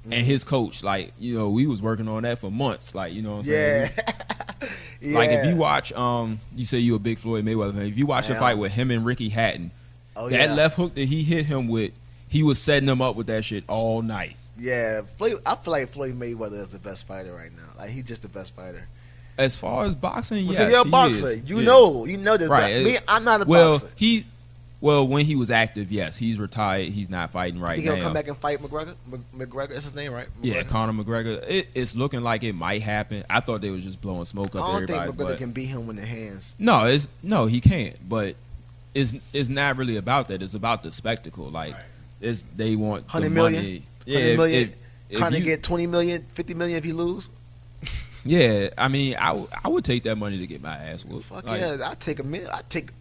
and his coach. Like, we was working on that for months. Like, you know what I'm saying? Yeah. Like if you watch, you say you a big Floyd Mayweather fan. If you watch a fight with him and Ricky Hatton, left hook that he hit him with, he was setting him up with that shit all night. Yeah, I feel like Floyd Mayweather is the best fighter right now. Like he's just the best fighter. As far as boxing, yes, you're a boxer. Is. You know this. Right. Me, I'm not a boxer. When he was active, yes, he's retired. He's not fighting right now. Think he'll come back and fight McGregor? McGregor, that's his name, right? McGregor? Yeah, Conor McGregor. It's looking like it might happen. I thought they was just blowing smoke up everybody. I don't think McGregor can beat him with the hands. No, he can't. But it's not really about that. It's about the spectacle. Like they want $100 the million? money. Yeah, 100 million, if kind of you- get 20 million, 50 million if you lose. Yeah, I mean, I would take that money to get my ass whooped. Fuck Like, yeah, I take a million. I take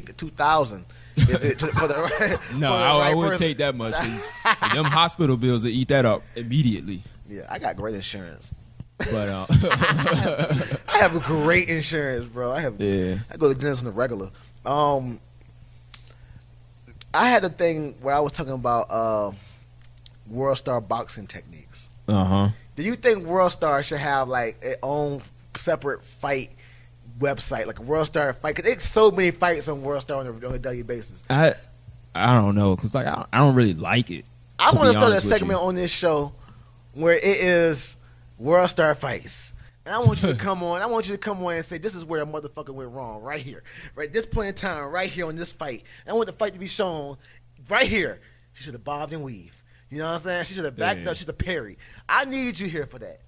the 2,000 for the right. No, for the I right wouldn't person. take that much. 'Cause them hospital bills will eat that up immediately. Yeah, I got great insurance. But I have a great insurance, bro. I go to dentist on the regular. I had a thing where I was talking about World Star boxing techniques. Do you think World Star should have like its own separate fight website, like a World Star fight? Because there's so many fights on World Star on a daily basis. I don't know, cause like I don't really like it. I want to start a honest with you. segment on this show where it is World Star fights. And I want you to come on. I want you to come on and say, this is where a motherfucker went wrong, right here. Right this point in time, right here on this fight. And I want the fight to be shown right here. She should have bobbed and weaved. You know what I'm saying? She should have backed up. She should have parried. I need you here for that.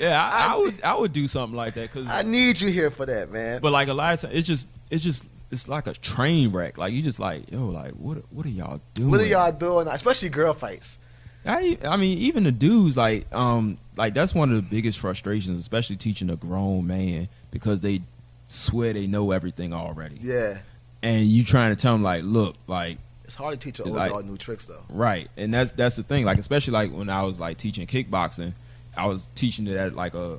Yeah, I would do something like that. Cause I need you here for that, man. but like a lot of times, it's like a train wreck. Like you just like, yo, like what are y'all doing? What are y'all doing? Especially girl fights. I mean, even the dudes, like that's one of the biggest frustrations, especially teaching a grown man, because they swear they know everything already. Yeah. And you trying to tell them like, look, like It's hard to teach an old like- dog new tricks, though. right, and that's the thing. Like especially like when I was like teaching kickboxing, I was teaching it at like a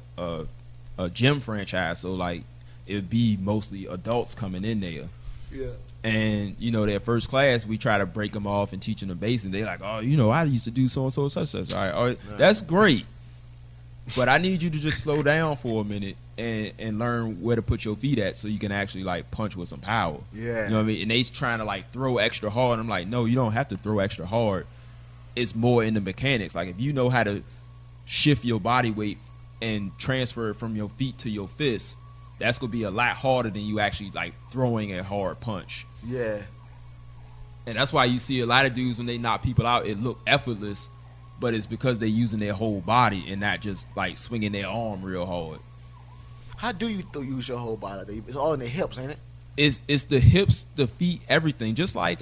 gym franchise, so like it'd be mostly adults coming in there. Yeah. And their first class, we try to break them off and teaching them basics. They like, oh, I used to do so and so such. All right, that's great, but I need you to just slow down for a minute and learn where to put your feet at, so you can actually like punch with some power. Yeah. You know what I mean? And they's trying to like throw extra hard. I'm like, no, you don't have to throw extra hard. It's more in the mechanics. Like if you know how to shift your body weight and transfer it from your feet to your fists, that's gonna be a lot harder than you actually like throwing a hard punch. Yeah. And that's why you see a lot of dudes when they knock people out, it look effortless, but it's because they're using their whole body and not just like swinging their arm real hard. How do you use your whole body? It's all in the hips, ain't it? It's the hips, the feet, everything. Just like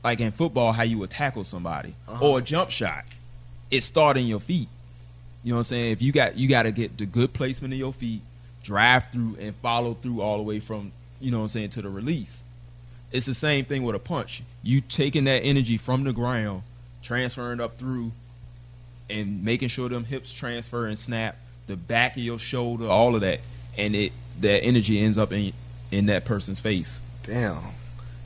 like in football, how you would tackle somebody or a jump shot. It start in your feet. You know what I'm saying? If you got to get the good placement of your feet, drive through and follow through all the way from, you know what I'm saying, to the release. It's the same thing with a punch. You taking that energy from the ground, transferring up through, and making sure them hips transfer and snap, the back of your shoulder, all of that, and that energy ends up in that person's face. Damn.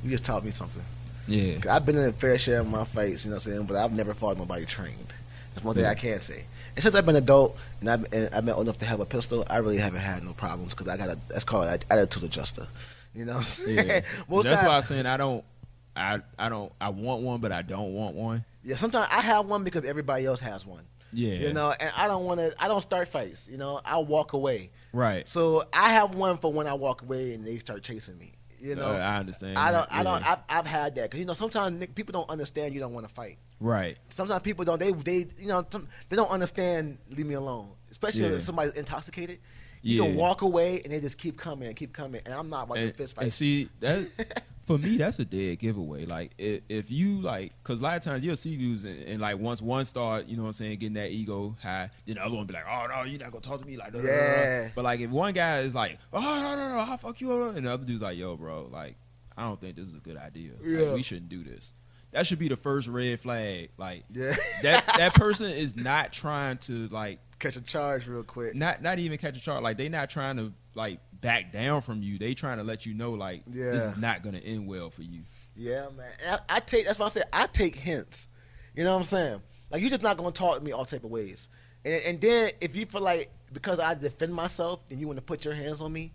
You just taught me something. Yeah. 'Cause I've been in a fair share of my fights, you know what I'm saying, but I've never fought nobody trained. That's one thing I can say. And since I've been adult and I've been old enough to have a pistol, I really haven't had no problems because that's called an attitude adjuster. You know what I'm saying? Yeah. Most That's time- why I'm saying I want one, but I don't want one. Yeah, sometimes I have one because everybody else has one. Yeah. You know, and I don't start fights, you know, I walk away. Right. So I have one for when I walk away and they start chasing me. You know, I understand. I've had that because sometimes people don't understand you don't want to fight. Right. Sometimes people don't. They don't understand. Leave me alone. Especially Yeah. if somebody's intoxicated. You can walk away and they just keep coming, and I'm not about to fist fight. And see that for me, that's a dead giveaway. Like if you like, because a lot of times you'll see views and like once one start, you know what I'm saying, getting that ego high, then the other one be like, oh no, you're not gonna talk to me like that. Yeah. But like if one guy is like, oh no, I'll fuck you up, and the other dude's like, yo, bro, like I don't think this is a good idea. Yeah. Like, we shouldn't do this. That should be the first red flag. Like Yeah. that person is not trying to like Catch a charge real quick. not even catch a charge. Like they not trying to like back down from you. They trying to let you know like this is not gonna end well for you. Yeah, man. And I take. That's why I say I take hints. You know what I'm saying? Like you're just not gonna talk to me all type of ways. And then if you feel like because I defend myself, then you want to put your hands on me,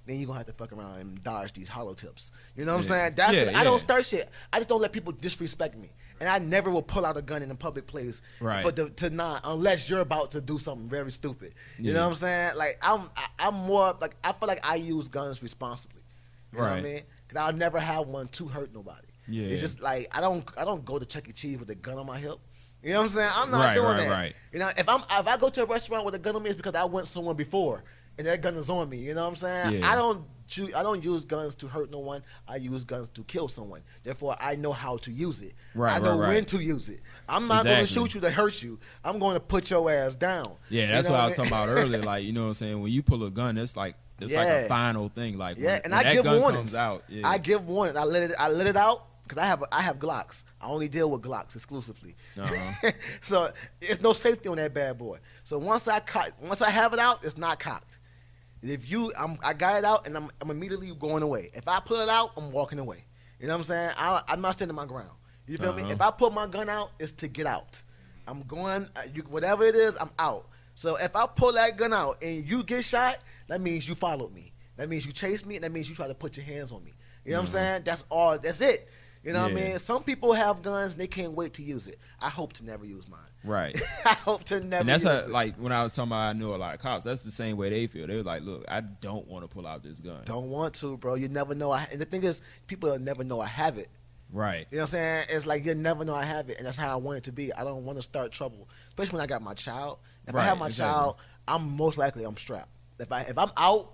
then you're gonna have to fuck around and dodge these hollow tips. You know what I'm saying? That's I don't start shit. I just don't let people disrespect me. And I never will pull out a gun in a public place unless you're about to do something very stupid. You know what I'm saying? Like I'm more like I feel like I use guns responsibly. You know what I mean? Because I'll never have one to hurt nobody. Yeah. It's just like I don't go to Chuck E. Cheese with a gun on my hip. You know what I'm saying? I'm not doing that. Right. You know, if I go to a restaurant with a gun on me, it's because I went somewhere before. and that gun is on me. You know what I'm saying? Yeah. I don't use guns to hurt no one. I use guns to kill someone. Therefore, I know how to use it. Right, I know right. when to use it. I'm not going to Exactly. shoot you to hurt you. I'm going to put your ass down. Yeah, that's You know what I was I mean? talking about earlier. Like, you know what I'm saying? When you pull a gun, it's like a Yeah. final thing. Like, Yeah, when, and when I that give gun warnings. comes out, yeah. I give warnings. I let it out because I have Glocks. I only deal with Glocks exclusively. Uh-huh. So there's no safety on that bad boy. So once I have it out, it's not cocked. If I got it out and I'm immediately going away. If I pull it out, I'm walking away. You know what I'm saying? I'm not standing my ground. You feel me? Uh-huh. If I pull my gun out, it's to get out. I'm going. Whatever it is, I'm out. So if I pull that gun out and you get shot, that means you followed me. That means you chased me, and that means you try to put your hands on me. You know what I'm saying? That's all. That's it. You know what I Yeah. mean? Some people have guns and they can't wait to use it. I hope to never use mine. Right. I hope to never And that's use it. like when I was talking about I know a lot of cops, that's the same way they feel. They're like, look, I don't want to pull out this gun. Don't want to, bro. You never know. And the thing is, people will never know I have it. Right. You know what I'm saying? It's like you'll never know I have it, and that's how I want it to be. I don't want to start trouble, especially when I got my child. If I Right, have my exactly. child, I'm most likely I'm strapped. If I'm out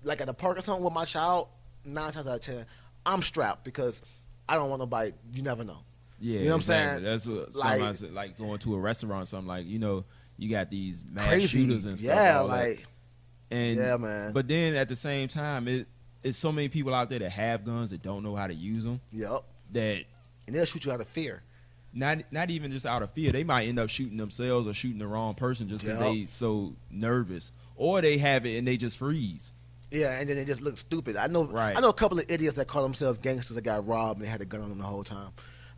like at a park or something with my child, 9 times out of 10, I'm strapped because I don't want nobody. You never know. Yeah. You know what I'm exactly. saying? That's what Like- somebody said, like going to a restaurant or something, like, you know, you got these mass Crazy shooters and stuff. Yeah, all that. like And yeah, man. But then at the same time, it's so many people out there that have guns that don't know how to use them. Yep. That And they'll shoot you out of fear. not even just out of fear, they might end up shooting themselves or shooting the wrong person just because Yep. they so nervous, or they have it and they just freeze. Yeah, and then they just look stupid. I know Right. a couple of idiots that call themselves gangsters that got robbed and they had a gun on them the whole time.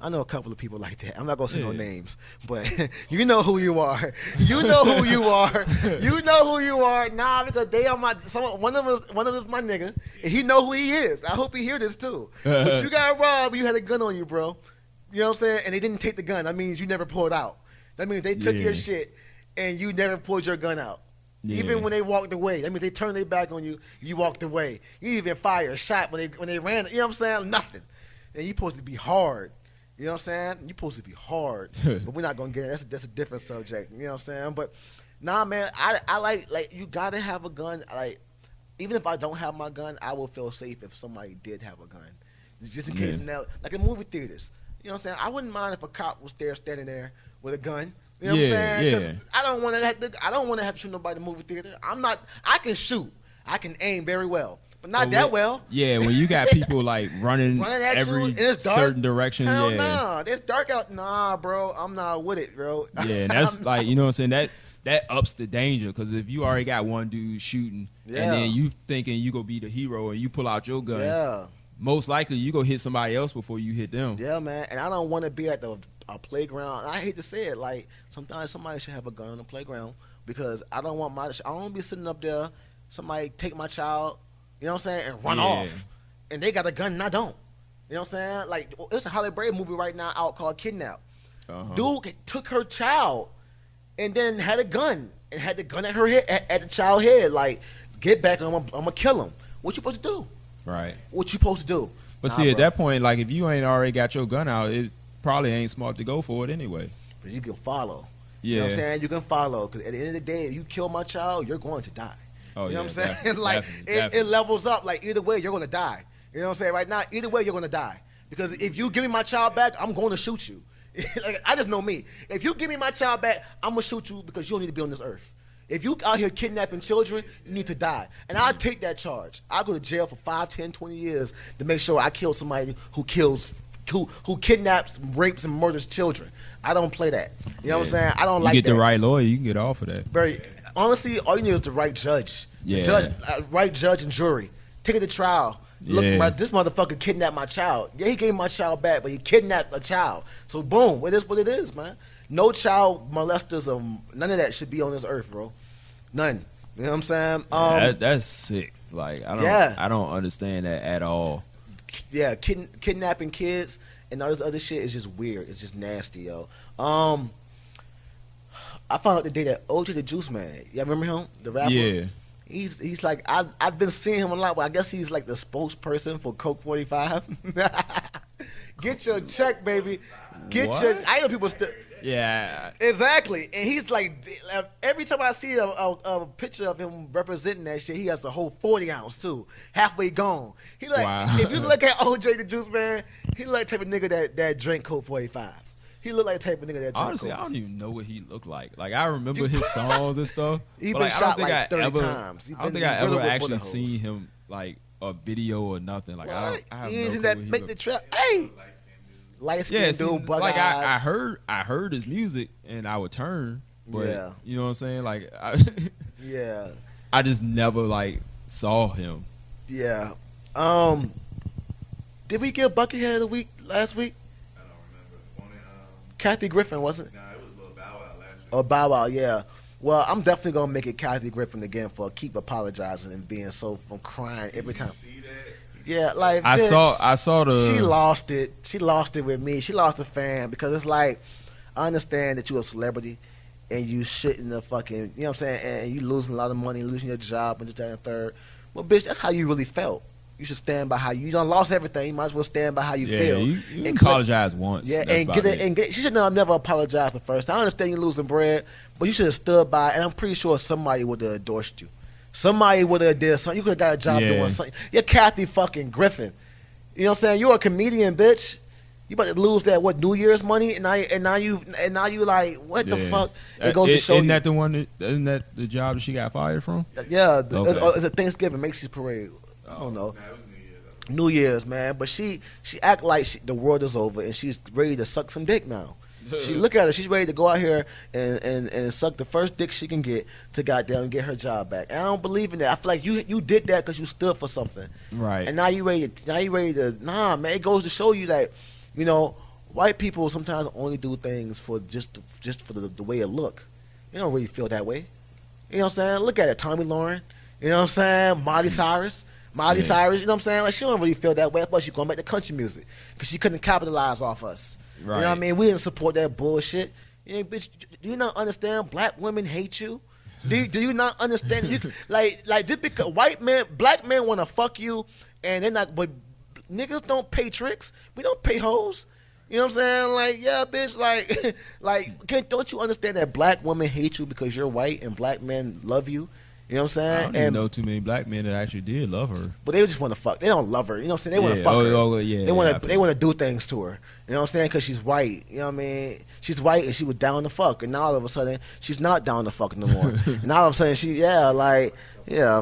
I know a couple of people like that. I'm not gonna say no Yeah. names, but you know who you are. You know who you are. You know who you are. Nah, because they are one of them is my nigga, and he know who he is. I hope he hear this too. But you got robbed, you had a gun on you, bro. You know what I'm saying? And they didn't take the gun. That means you never pulled out. That means they took your Yeah. shit and you never pulled your gun out. Yeah. Even when they walked away, that means they turned their back on you. You walked away. You even fired a shot when they ran. You know what I'm saying? Nothing. And you supposed to be hard. You know what I'm saying? You supposed to be hard. But we're not gonna get it. That's a different subject. You know what I'm saying? But nah, man. I like you gotta have a gun. Like even if I don't have my gun, I will feel safe if somebody did have a gun, just in case. Yeah. Now, like in movie theaters. You know what I'm saying? I wouldn't mind if a cop was there standing there with a gun. You know what I'm Yeah, saying? 'Cause yeah. I don't want to have to shoot nobody in the movie theater. I can shoot. I can aim very well, but not But that when- well. Yeah, when you got people like running Running at you, every and it's dark. certain direction, Hell yeah. nah. It's dark out. Nah, bro. I'm not with it, bro. Yeah, and that's I'm like, you know what I'm saying, that ups the danger, because if you already got one dude shooting Yeah. and then you thinking you gonna be the hero and you pull out your gun, Yeah. most likely you gonna hit somebody else before you hit them. Yeah, man. And I don't want to be at a playground. I hate to say it, like sometimes somebody should have a gun on the playground because I don't want I don't want to be sitting up there. Somebody take my child, you know what I'm saying, and run Yeah. off, and they got a gun and I don't. You know what I'm saying? Like it's a Halle Berry movie right now out called Kidnap. Uh-huh. Dude took her child and then had a gun and had the gun at her head, at the child's head. Like, get back, I'm gonna kill him. What you supposed to do? Right. What you supposed to do? But Nah, see, at bro. that point, like, if you ain't already got your gun out, it probably ain't smart to go for it anyway. But you can follow. Yeah. You know what I'm saying? You can follow. Because at the end of the day, if you kill my child, you're going to die. Oh, you know yeah, what I'm saying? definitely, Like, definitely, it definitely. levels up. Like, either way, you're going to die. You know what I'm saying? Right now, either way, you're going to die. Because if you give me my child back, I'm going to shoot you. Like, I just know me. If you give me my child back, I'm going to shoot you because you don't need to be on this earth. If you out here kidnapping children, you need to die. And I'll take that charge. I'll go to jail for 5, 10, 20 years to make sure I kill somebody who kidnaps, rapes, and murders children. I don't play that. You know what I'm saying? I don't You like get that. the right lawyer, you can get off of that. Very honestly, all you need is the right judge. The Yeah. judge, right judge and jury. Take it to trial. Look, Yeah. this motherfucker kidnapped my child. Yeah, he gave my child back, but he kidnapped a child. So boom, it is what it is, man. No child molesters or none of that should be on this earth, bro. None. You know what I'm saying? That's sick. Like, Yeah. I don't understand that at all. Yeah, kidnapping kids and all this other shit is just weird. It's just nasty, yo. I found out the day that OJ the Juice Man. Y'all remember him, the rapper? Yeah. He's like I've been seeing him a lot, but I guess he's like the spokesperson for Coke 45. Get your check, baby. Get What? your. I know people still. Yeah. Exactly, and he's like, every time I see a picture of him representing that shit, he has a whole 40 ounce too, halfway gone. He like, Wow. if you look at OJ the Juice Man, he like the type of nigga that drink Coke 45. He look like the type of nigga that drink Honestly, Coke. I don't even know what he looked like. Like I remember his songs and stuff. He but been like, shot I like 30 don't think times. I don't think I ever actually seen him like a video or nothing. Like I have he is no in clue that what he make looked- the trap. Hey, light skin Yeah, dude, see, bug like eyes. I heard his music and I would turn, but Yeah. you know what I'm saying? Like Yeah, I just never like saw him. yeah. Did we get Buckethead of the week last week? I don't remember. Kathy Griffin, wasn't it? Nah, it was Lil Bow Wow last week. Oh, Bow Wow, yeah. Well, I'm definitely gonna make it Kathy Griffin again for keep apologizing and being so crying every time. Did you see that? Yeah, like I bitch, saw the She lost it. She lost it with me. She lost the fan because it's like, I understand that you're a celebrity and you shitting the fucking, you know what I'm saying, and you losing a lot of money, losing your job and this, that, and the third. Well, bitch, that's how you really felt. You should stand by how you done lost everything. You might as well stand by how you feel. You and apologize once. Yeah, That's and about get it. And get. She should never apologize the first time. I understand you losing bread, but you should have stood by. And I'm pretty sure somebody would have endorsed you. Somebody would have did something. You could have got a job doing something. You're Kathy fucking Griffin. You know what I'm saying? You're a comedian, bitch. You about to lose that New Year's money, and now you like what the fuck? It goes to show isn't you. that the one? Isn't that the job that she got fired from? Yeah, Okay. it's a Thanksgiving Macy's parade. I don't know. Nah, it was New Year's. New Year's, man. But she act like the world is over and she's ready to suck some dick now. She look at her. She's ready to go out here and suck the first dick she can get to goddamn get her job back. And I don't believe in that. I feel like you did that because you stood for something. Right. And now you ready to nah, man. It goes to show you that, you know, white people sometimes only do things for just for the way it look. They don't really feel that way. You know what I'm saying? Look at it, Tommy Lauren. You know what I'm saying? Miley Cyrus. Cyrus, you know what I'm saying? Like, she don't really feel that way, but she gonna make the country music because she couldn't capitalize off us. Right. You know what I mean? We didn't support that bullshit. Yeah, bitch, do you not understand? Black women hate you. Do you not understand? You like just because black men want to fuck you, and they're not. But niggas don't pay tricks. We don't pay hoes. You know what I'm saying? Like, yeah, bitch. Don't you understand that black women hate you because you're white and black men love you? You know what I'm saying? I don't even know too many black men that actually did love her. But they just want to fuck. They don't love her. You know what I'm saying? They want to fuck her. They want to do things to her. You know what I'm saying? Because she's white. You know what I mean? She's white and she was down to fuck. And now all of a sudden, she's not down to fuck no more. And all of a sudden,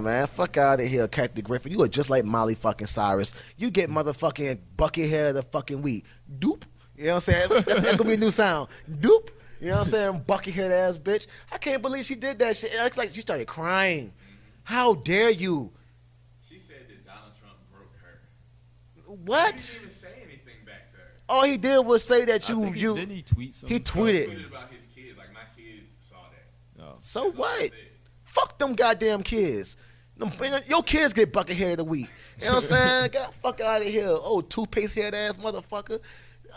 man, fuck out of here, Kathy Griffin. You are just like Miley fucking Cyrus. You get motherfucking Buckethead of the fucking week. Doop. You know what I'm saying? That's going to be a new sound. Doop. You know what I'm saying? Buckethead ass bitch. I can't believe she did that shit. It's like she started crying. How dare you? She said that Donald Trump broke her. What? He didn't even say anything back to her. All he did was say that Didn't he tweet something? He tweeted. He tweeted about his kids. Like, my kids saw that. No. So That's all what? he said. Fuck them goddamn kids. Your kids get Buckethead of the week. You know what I'm saying? Get the fuck out of here. Oh, toothpaste head ass motherfucker.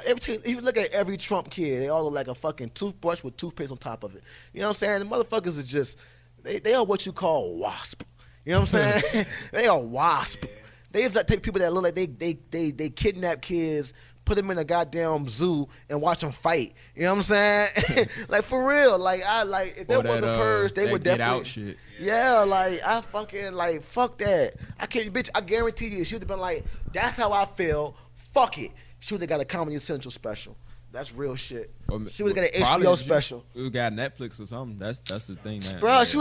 If you look at every Trump kid, they all look like a fucking toothbrush with toothpaste on top of it. You know what I'm saying? The motherfuckers are just, they are what you call wasp. You know what I'm saying? They are wasp. They just like take people that look like they kidnap kids, put them in a goddamn zoo and watch them fight. You know what I'm saying? Like, for real. Like, if there was a purge, they would definitely. Out shit. Yeah, like, I fucking, like, fuck that. I can't, bitch, I guarantee you, she would have been like, that's how I feel. Fuck it. She would have got a Comedy Central special. That's real shit. She would have got an HBO special. We got Netflix or something. That's the thing, man. Bro, yeah. She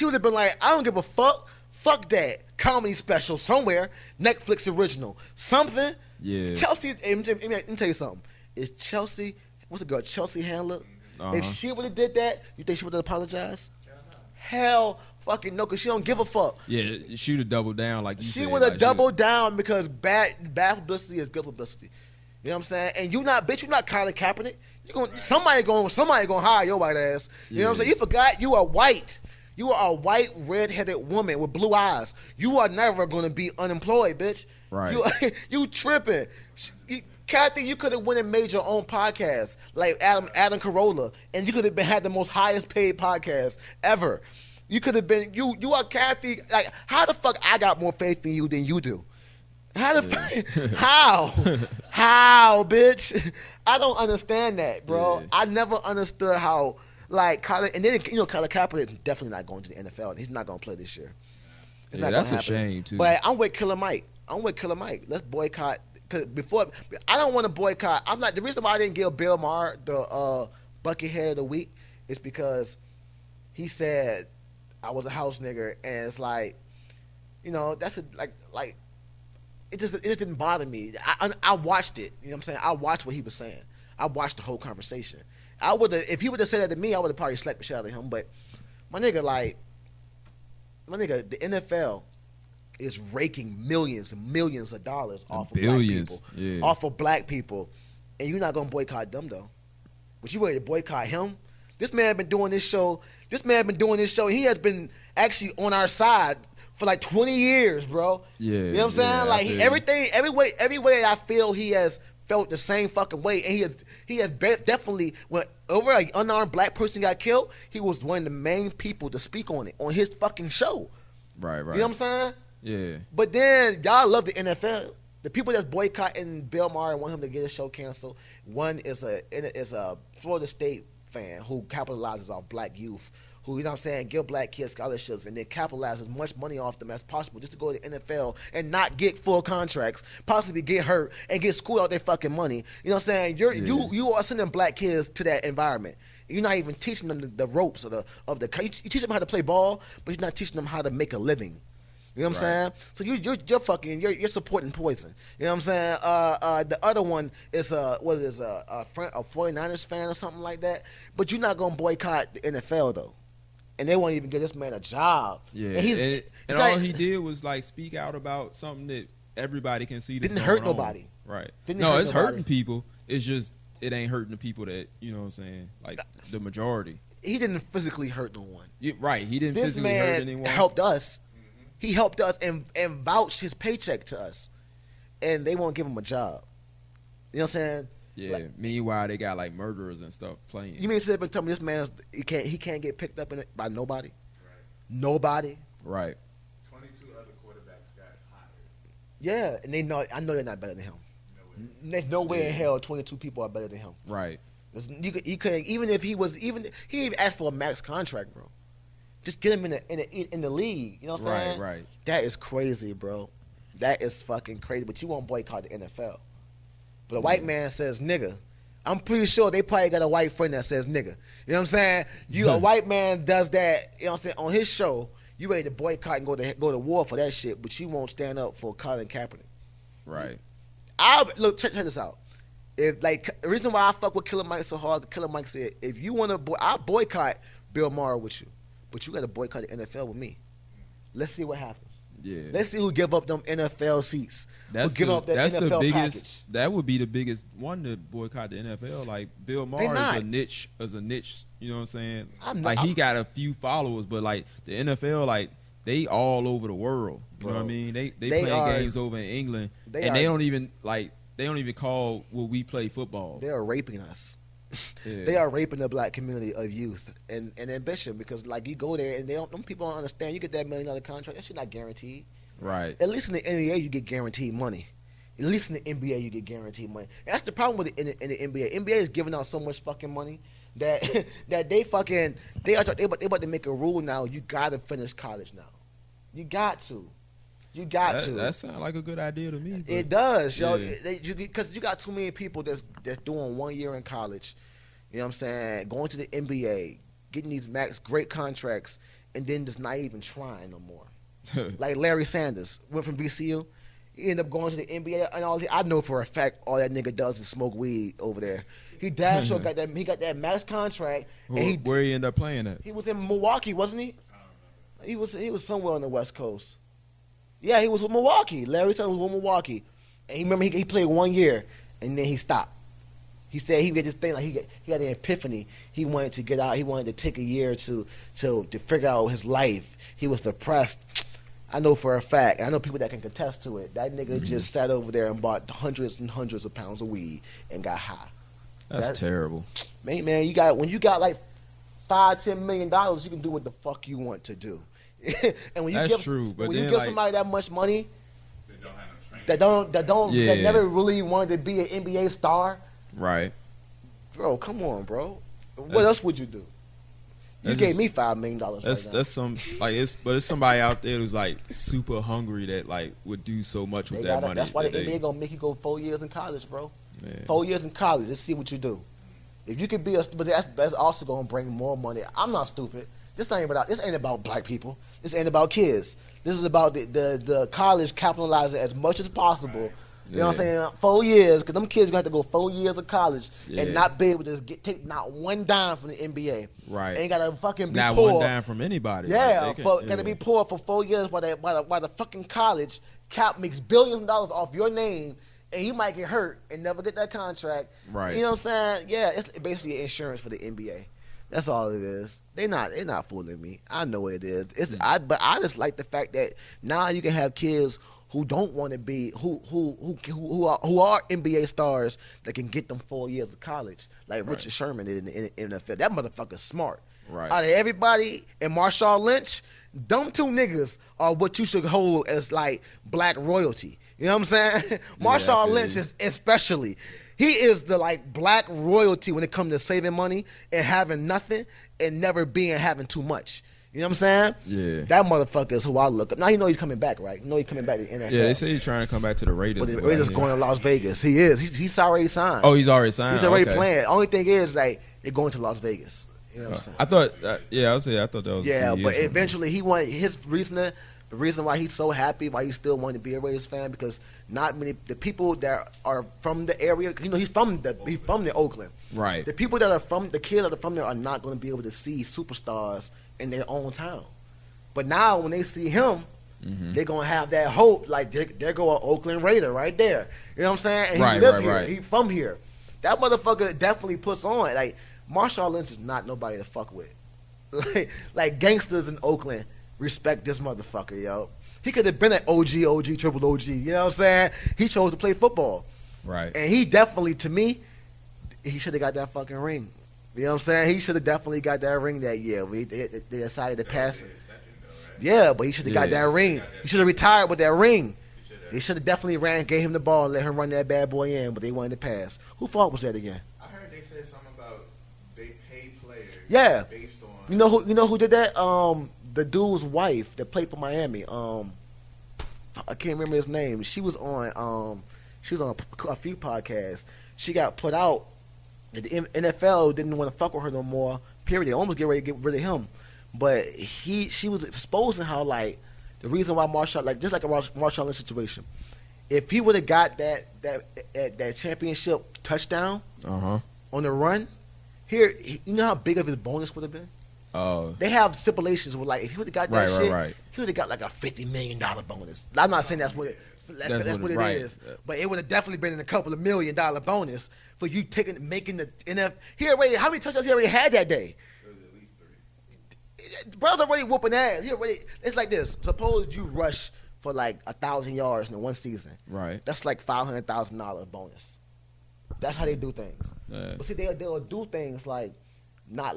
would have been like, I don't give a fuck. Fuck that. Comedy special somewhere. Netflix original. Something. Yeah. Chelsea, let me tell you something. Is Chelsea, what's the girl? Chelsea Handler? If she would have did that, you think she would have apologized? Hell fucking no, because she don't give a fuck. Yeah, she would have doubled down like you said. She would have doubled down because bad publicity is good publicity. You know what I'm saying? And you not Colin Kaepernick. Somebody gonna hire your white ass. You know what I'm saying? You forgot you are white. You are a white red-headed woman with blue eyes. You are never gonna be unemployed, bitch. Right. You tripping. Kathy, you could have went and made your own podcast like Adam Carolla, and you could have had the most highest paid podcast ever. You could have been you are Kathy. Like, how the fuck I got more faith in you than you do? How, bitch? I don't understand that, bro. Yeah. I never understood how, like, Colin, and then, Colin Kaepernick is definitely not going to the NFL. He's not going to play this year. It's not that's gonna a happen. shame too. But I'm with Killer Mike. Let's boycott. Cause before, I don't want to boycott. I'm not. The reason why I didn't give Bill Maher the Buckethead of the week is because he said I was a house nigger, and it's like, that's like it just didn't bother me. I watched it. You know what I'm saying? I watched what he was saying. I watched the whole conversation. I would have, if he would have said that to me, I would have probably slapped the shit out of him. But my nigga, the NFL is raking millions and millions of dollars off of billions, black people, off of black people, and you're not gonna boycott them though. But you ready to boycott him? This man been doing this show. He has been actually on our side for like 20 years, bro. Yeah, you know what I'm saying? Like every way I feel he has felt the same fucking way, and he has definitely when over an unarmed black person got killed, he was one of the main people to speak on it on his fucking show. Right. You know what I'm saying? Yeah. But then y'all love the NFL. The people that's boycotting Bill Maher and want him to get his show canceled. One is a Florida State fan who capitalizes off black youth, who, you know what I'm saying, give black kids scholarships and then capitalize as much money off them as possible just to go to the NFL and not get full contracts, possibly get hurt and get schooled out their fucking money. You know what I'm saying? You are sending black kids to that environment. You're not even teaching them the ropes of the. You teach them how to play ball, but you're not teaching them how to make a living. You know what I'm saying? So you're supporting poison. You know what I'm saying? The other one is a 49ers fan or something like that. But you're not gonna boycott the NFL though, and they won't even give this man a job. Yeah, and all he did was like speak out about something that everybody can see. Didn't hurt nobody. Right? It's hurting people. It's just it ain't hurting the people that, you know what I'm saying, like the majority. He didn't physically hurt no one. Right? He didn't physically hurt anyone. Helped us. He helped us and vouched his paycheck to us, and they won't give him a job. You know what I'm saying? Yeah. Like, meanwhile, they got like murderers and stuff playing. You mean sit up and tell me this man he can't get picked up in it by nobody? Right. Nobody. Right. 22 other quarterbacks got hired. Yeah, and I know they're not better than him. There's no way in hell 22 people are better than him. Right. You couldn't, even if he didn't even ask for a max contract, bro. Just get him in the league. You know what I'm saying? Right. That is crazy, bro. That is fucking crazy. But you won't boycott the NFL. But a white man says nigga. I'm pretty sure they probably got a white friend that says nigga. You know what I'm saying? A white man does that, you know what I'm saying, on his show, you ready to boycott and go to war for that shit, but you won't stand up for Colin Kaepernick. Right. Look, check this out. If the reason why I fuck with Killer Mike so hard, Killer Mike said, if you want to, I'll boycott Bill Maher with you. But you got to boycott the NFL with me. Let's see what happens. Yeah. Let's see who give up them NFL seats. That's up that NFL the biggest. package. That would be the biggest one to boycott the NFL. Like Bill Maher is a niche. You know what I'm saying? He got a few followers, but like the NFL, like they all over the world. You know what I mean? They play games over in England, and they don't even call what we play football. They are raping us. Yeah. They are raping the black community of youth and ambition, because like you go there and them people don't understand. You get that $1 million contract, that shit not guaranteed. Right. At least in the NBA you get guaranteed money. At least in the NBA you get guaranteed money. And that's the problem with it in the NBA. NBA is giving out so much fucking money that they about to make a rule now. You gotta finish college now. You got to. That sounds like a good idea to me. It does, yo. Yeah. Because you got too many people that's doing 1 year in college. You know what I'm saying? Going to the NBA, getting these great contracts, and then just not even trying no more. Like Larry Sanders went from VCU, he ended up going to the NBA, and all. I know for a fact all that nigga does is smoke weed over there. He got that max contract. Where he ended up playing at? He was in Milwaukee, wasn't he? He was somewhere on the West Coast. Yeah, he was with Milwaukee. Larry Sanders was with Milwaukee, and he played 1 year, and then he stopped. He said he did this thing, like he got an epiphany. He wanted to get out. He wanted to take a year to figure out his life. He was depressed. I know for a fact. I know people that can contest to it. That nigga just sat over there and bought hundreds and hundreds of pounds of weed and got high. That's terrible. Man, when you got like $5-10 million, you can do what the fuck you want to do. And when you That's true. But when then, you give somebody that much money, They don't have no training. that never really wanted to be an NBA star. Right. Bro, come on, bro. What else would you do? You gave me $5 million right now. That's some like it's somebody out there who's like super hungry that like would do so much with that money. That's why the NBA gonna make you go 4 years in college, bro. Man. 4 years in college. Let's see what you do. If you could be but that's also gonna bring more money. I'm not stupid. This ain't about black people. This ain't about kids. This is about the college capitalizing as much as possible. Right. You know what I'm saying? 4 years, because them kids gonna have to go 4 years of college and not be able to take not one dime from the NBA. Right. Ain't gotta fucking be not poor. Not one dime from anybody. Yeah, gotta be poor for 4 years while the fucking college cap makes billions of dollars off your name, and you might get hurt and never get that contract. Right. You know what I'm saying? Yeah, it's basically insurance for the NBA. That's all it is. They're not fooling me. I know what it is. But I just like the fact that now you can have kids who don't want to be who are NBA stars that can get them 4 years of college, like Richard Sherman did in the NFL. That motherfucker's smart. Right. Out of everybody and Marshawn Lynch, them two niggas are what you should hold as like black royalty. You know what I'm saying? Marshawn Lynch is especially. He is the like black royalty when it comes to saving money and having nothing and never having too much. You know what I'm saying? Yeah. That motherfucker is who I look up. Now you know he's coming back, right? You know he's coming back to the NFL. Yeah, they say he's trying to come back to the Raiders. But the Raiders going to Las Vegas. He is. He's already signed. Oh, he's already signed? He's already playing. Only thing is, like, they're going to Las Vegas. You know what I'm saying? I thought, I thought that was. Yeah, but eventually he wanted the reason why he's so happy, why he still wanted to be a Raiders fan, because not many the people that are from the area, you know, he's from the Oakland. Right. The people that are from the kids that are from there are not going to be able to see superstars in their own town. But now when they see him, they're gonna have that hope, like there go an Oakland Raider right there. You know what I'm saying? And he live here. He from here. That motherfucker definitely puts on. Like Marshawn Lynch is not nobody to fuck with. Like gangsters in Oakland respect this motherfucker, yo. He could have been an OG, triple OG. You know what I'm saying? He chose to play football. Right. And he definitely, to me, he should have got that fucking ring. You know what I'm saying? He should have definitely got that ring that year. They decided to pass it. Yeah, but he should have got that ring. He should have retired with that ring. They should have definitely gave him the ball and let him run that bad boy in, but they wanted to pass. Who fault was that again? I heard they said something about they pay players based on. You know who did that? The dude's wife that played for Miami. I can't remember his name. She was on a few podcasts. She got put out. The NFL didn't want to fuck with her no more. Period. They almost get ready to get rid of him. But she was exposing how, like, the reason why Marshawn, like, just like a Marshawn Lynch situation, if he would have got that championship touchdown on the run, you know how big of his bonus would have been? Oh. They have stipulations where, like, if he would have got that shit, he would have got like a $50 million bonus. I'm not saying that's what it is, but it would have definitely been in a couple of $1 million bonus for you making the NFL. How many touchdowns he already had that day? Bro's already whooping ass. It's like this. Suppose you rush for like 1,000 yards in one season. Right. That's like $500,000 bonus. That's how they do things. Yeah. But see, they'll do things like not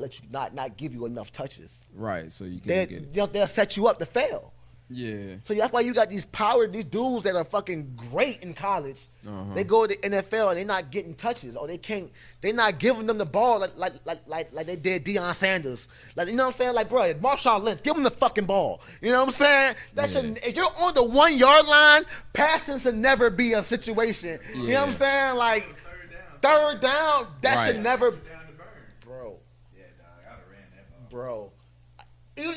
give you enough touches. Right. So you can they'll set you up to fail. Yeah. So that's why you got these dudes that are fucking great in college. They go to the NFL and they're not getting touches, or they're not giving them the ball like they did Deion Sanders. Like, you know what I'm saying? Like, bro, Marshawn Lynch, give him the fucking ball. You know what I'm saying? If you're on the 1 yard line, passing should never be a situation. Yeah. You know what I'm saying? Like, third down, that should never. Bro. Yeah, dog, I would have ran that ball. Bro.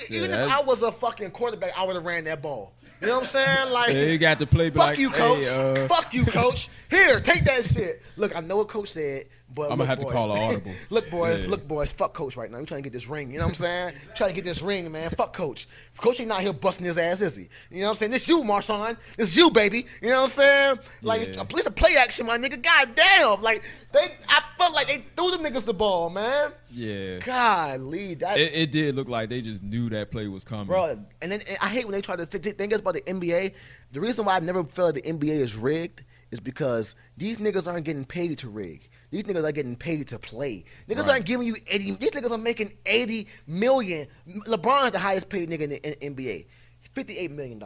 Even if I was a fucking quarterback, I would have ran that ball. You know what I'm saying? Like, you got to play. Fuck you, coach. Fuck you, coach. Here, take that shit. Look, I know what coach said, but I'm gonna have to call an audible. Look, boys. Fuck coach right now. I'm trying to get this ring. You know what I'm saying? Trying to get this ring, man. Fuck coach. Coach ain't not here busting his ass, is he? You know what I'm saying? This you, Marshawn. This you, baby. You know what I'm saying? Like, it's a play action, my nigga. God damn. Like, I felt like they threw them niggas the ball, man. Yeah. Golly, it did look like they just knew that play was coming, bro. And then I hate when they try to think about the NBA. The reason why I never felt the NBA is rigged is because these niggas aren't getting paid to rig. These niggas are getting paid to play. Niggas aren't giving you 80. These niggas are making $80 million. LeBron is the highest paid nigga in the NBA, $58 million.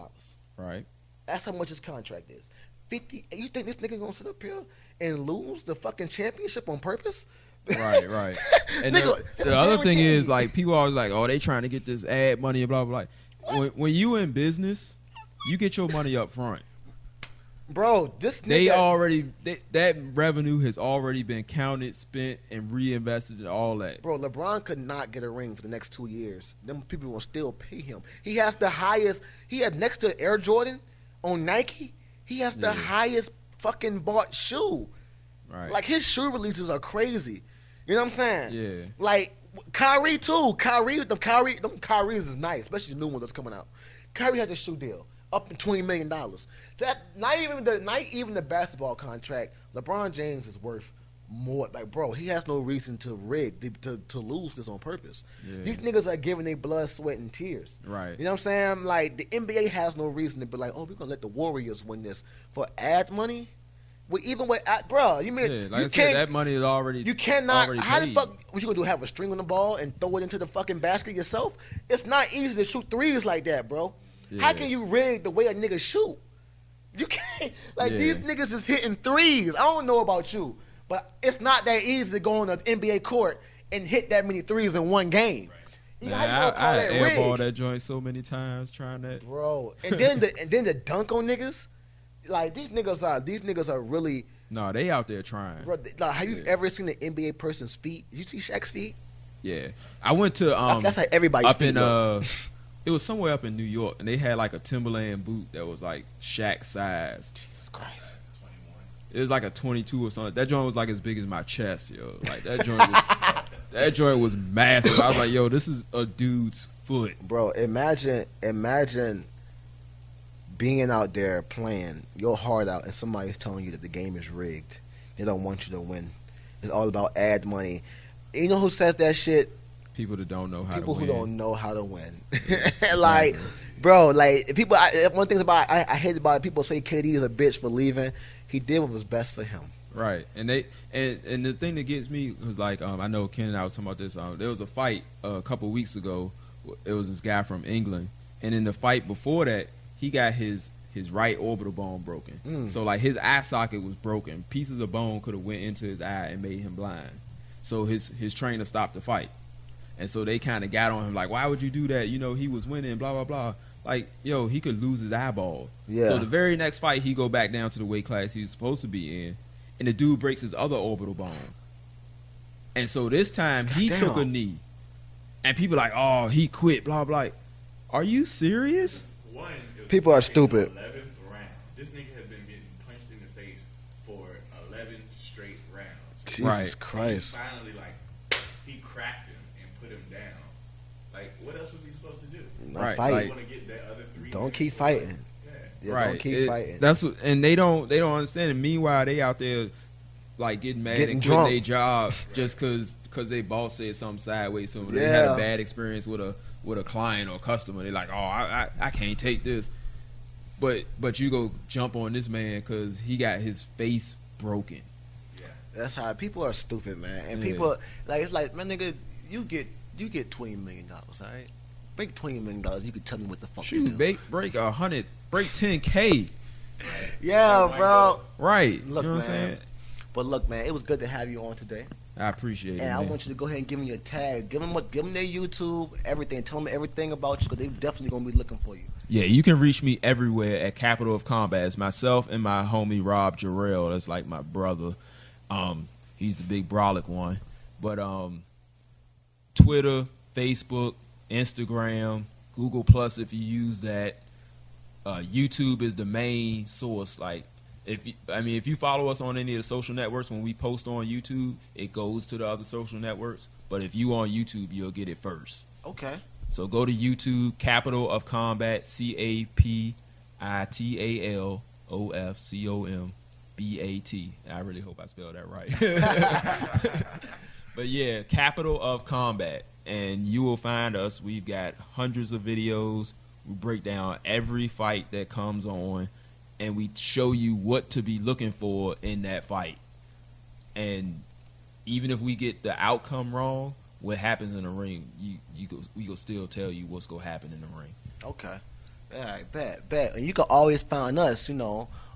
Right. That's how much his contract is. 50. You think this nigga gonna sit up here and lose the fucking championship on purpose? Right. And Nigga, the other thing is, like, people always like, oh, they trying to get this ad money and blah blah blah. When you in business, you get your money up front. Bro, this nigga, that revenue has already been counted, spent, and reinvested and all that. Bro, LeBron could not get a ring for the next 2 years. Them people will still pay him. He has the highest. He had next to Air Jordan on Nike. He has the highest fucking bought shoe. Right. Like his shoe releases are crazy. You know what I'm saying? Yeah. Like Kyrie too. Them Kyries is nice, especially the new one that's coming out. Kyrie has a shoe deal up to $20 million. That not even the basketball contract. LeBron James is worth more. Like, bro, he has no reason to to lose this on purpose. Yeah. These niggas are giving their blood, sweat, and tears. Right. You know what I'm saying? Like the NBA has no reason to be like, oh, we're gonna let the Warriors win this for ad money. Well, even with bro, you mean like you I said, can't? that money is already. You cannot. Already How the paid. fuck? What you gonna do? Have a string on the ball and throw it into the fucking basket yourself? It's not easy to shoot threes like that, bro. Yeah. How can you rig the way a nigga shoot? You can't. Like these niggas is hitting threes. I don't know about you, but it's not that easy to go on an NBA court and hit that many threes in one game. Man, I airballed that joint so many times trying that, bro. And then the dunk on niggas. Like these niggas are really. No, they out there trying. Bro, like, have you ever seen an NBA person's feet? Did you see Shaq's feet? Yeah, I went to that's like everybody's up feet. It was somewhere up in New York, and they had like a Timberland boot that was like Shaq size. Jesus Christ. It was like a 22 or something. That joint was like as big as my chest, yo. Like that joint was massive. I was like, yo, this is a dude's foot. Bro, imagine being out there playing your heart out and somebody's telling you that the game is rigged. They don't want you to win. It's all about ad money. You know who says that shit? People that don't know how to win. People who don't know how to win. Yeah, like, bro, like people. One thing about I hate about it. People say KD is a bitch for leaving. He did what was best for him. Right, and the thing that gets me was like I know Ken and I was talking about this. There was a fight a couple weeks ago. It was this guy from England, and in the fight before that, he got his right orbital bone broken. So like his eye socket was broken. Pieces of bone could have went into his eye and made him blind. So his trainer stopped the fight. And so they kind of got on him like, why would you do that? You know, he was winning, blah, blah, blah. Like, yo, he could lose his eyeball. Yeah. So the very next fight, he go back down to the weight class he was supposed to be in, and the dude breaks his other orbital bone. And so this time, he took a knee. And people like, oh, he quit, blah, blah. Are you serious? People are stupid. 11th round. This nigga has been getting punched in the face for 11 straight rounds. Jesus Christ. He finally, he cracked him and put him down. Like, what else was he supposed to do? Right. Fight. Want to get that other three. Don't keep fighting. Yeah, right. Don't keep fighting. That's what, and they don't understand it. Meanwhile, they out there like getting mad and quitting their job just because they boss said something sideways. So they had a bad experience with a client or customer. They're like, oh, I can't take this. But you go jump on this man because he got his face broken. Yeah. That's how people are stupid, man. And people like it's like, man, nigga, you get $20 million, all right? Break $20 million, you can tell me what the fuck to do. Break 100, break 10K. Yeah, bro. Right. Look, you know what I'm man. saying? But look, man, it was good to have you on today. I appreciate it. And I man. want you to go ahead and give them your tag. Give them their YouTube, everything. Tell them everything about you because they definitely gonna be looking for you. Yeah, you can reach me everywhere at Capital of Combat. It's myself and my homie Rob Jarrell. That's like my brother. He's the big brolic one. But Twitter, Facebook, Instagram, Google Plus if you use that. YouTube is the main source. Like if you follow us on any of the social networks, when we post on YouTube, it goes to the other social networks. But if you on YouTube, you'll get it first. Okay. So go to YouTube, Capital of Combat, CAPITALOFCOMBAT. I really hope I spelled that right. But yeah, Capital of Combat. And you will find us. We've got hundreds of videos. We break down every fight that comes on. And we show you what to be looking for in that fight. And even if we get the outcome wrong, what happens in the ring, we go still tell you what's gonna happen in the ring. Okay. All right, bet. And you can always find us,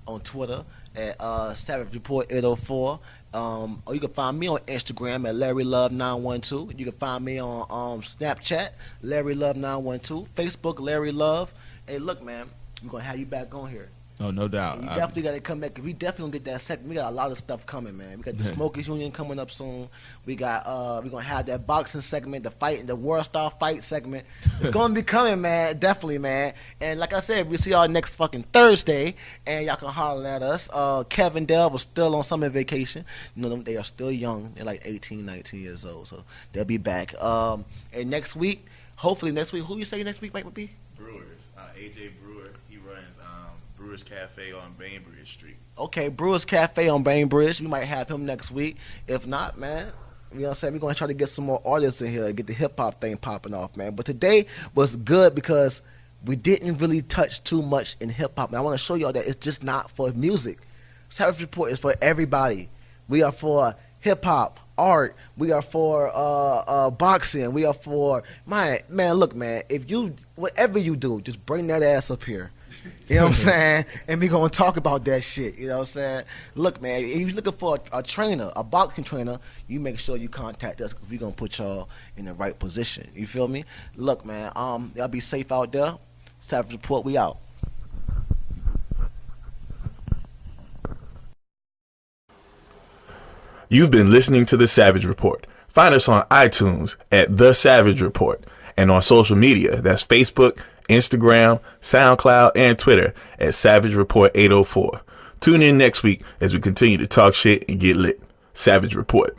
on Twitter at Savage Report 804. Or you can find me on Instagram at Larry Love 912. You can find me on Snapchat, Larry Love 912. Facebook, Larry Love. Hey, look, man, we're gonna have you back on here. Oh, no doubt. And you definitely got to come back. We definitely gonna get that second. We got a lot of stuff coming, man. We got the Smokers Union coming up soon. We got we're gonna have that boxing segment, the fight, the World Star Fight segment. It's gonna be coming, man. Definitely, man. And like I said, we see y'all next fucking Thursday, and y'all can holler at us. Kevin Dell was still on summer vacation. You know them, they are still young. They're like 18, 19 years old, so they'll be back. And next week, hopefully next week, who you say next week might be? Brewers. AJ Brewer. He runs Brewers Cafe on Bainbridge Street. Okay, Brewers Cafe on Bainbridge. We might have him next week. If not, man, you know what I'm saying? We're going to try to get some more artists in here and get the hip-hop thing popping off, man. But today was good because we didn't really touch too much in hip-hop. And I want to show y'all that it's just not for music. Savage Report is for everybody. We are for hip-hop, art. We are for boxing. We are for, man, look, man, if you, whatever you do, just bring that ass up here. You know what I'm saying? And we gonna talk about that shit. You know what I'm saying? Look, man, if you're looking for a trainer, a boxing trainer, you make sure you contact us because we gonna put y'all in the right position. You feel me? Look, man, y'all be safe out there. Savage Report, we out. You've been listening to The Savage Report. Find us on iTunes at The Savage Report and on social media. That's Facebook, Instagram, SoundCloud, and Twitter at Savage Report 804. Tune in next week as we continue to talk shit and get lit. Savage Report.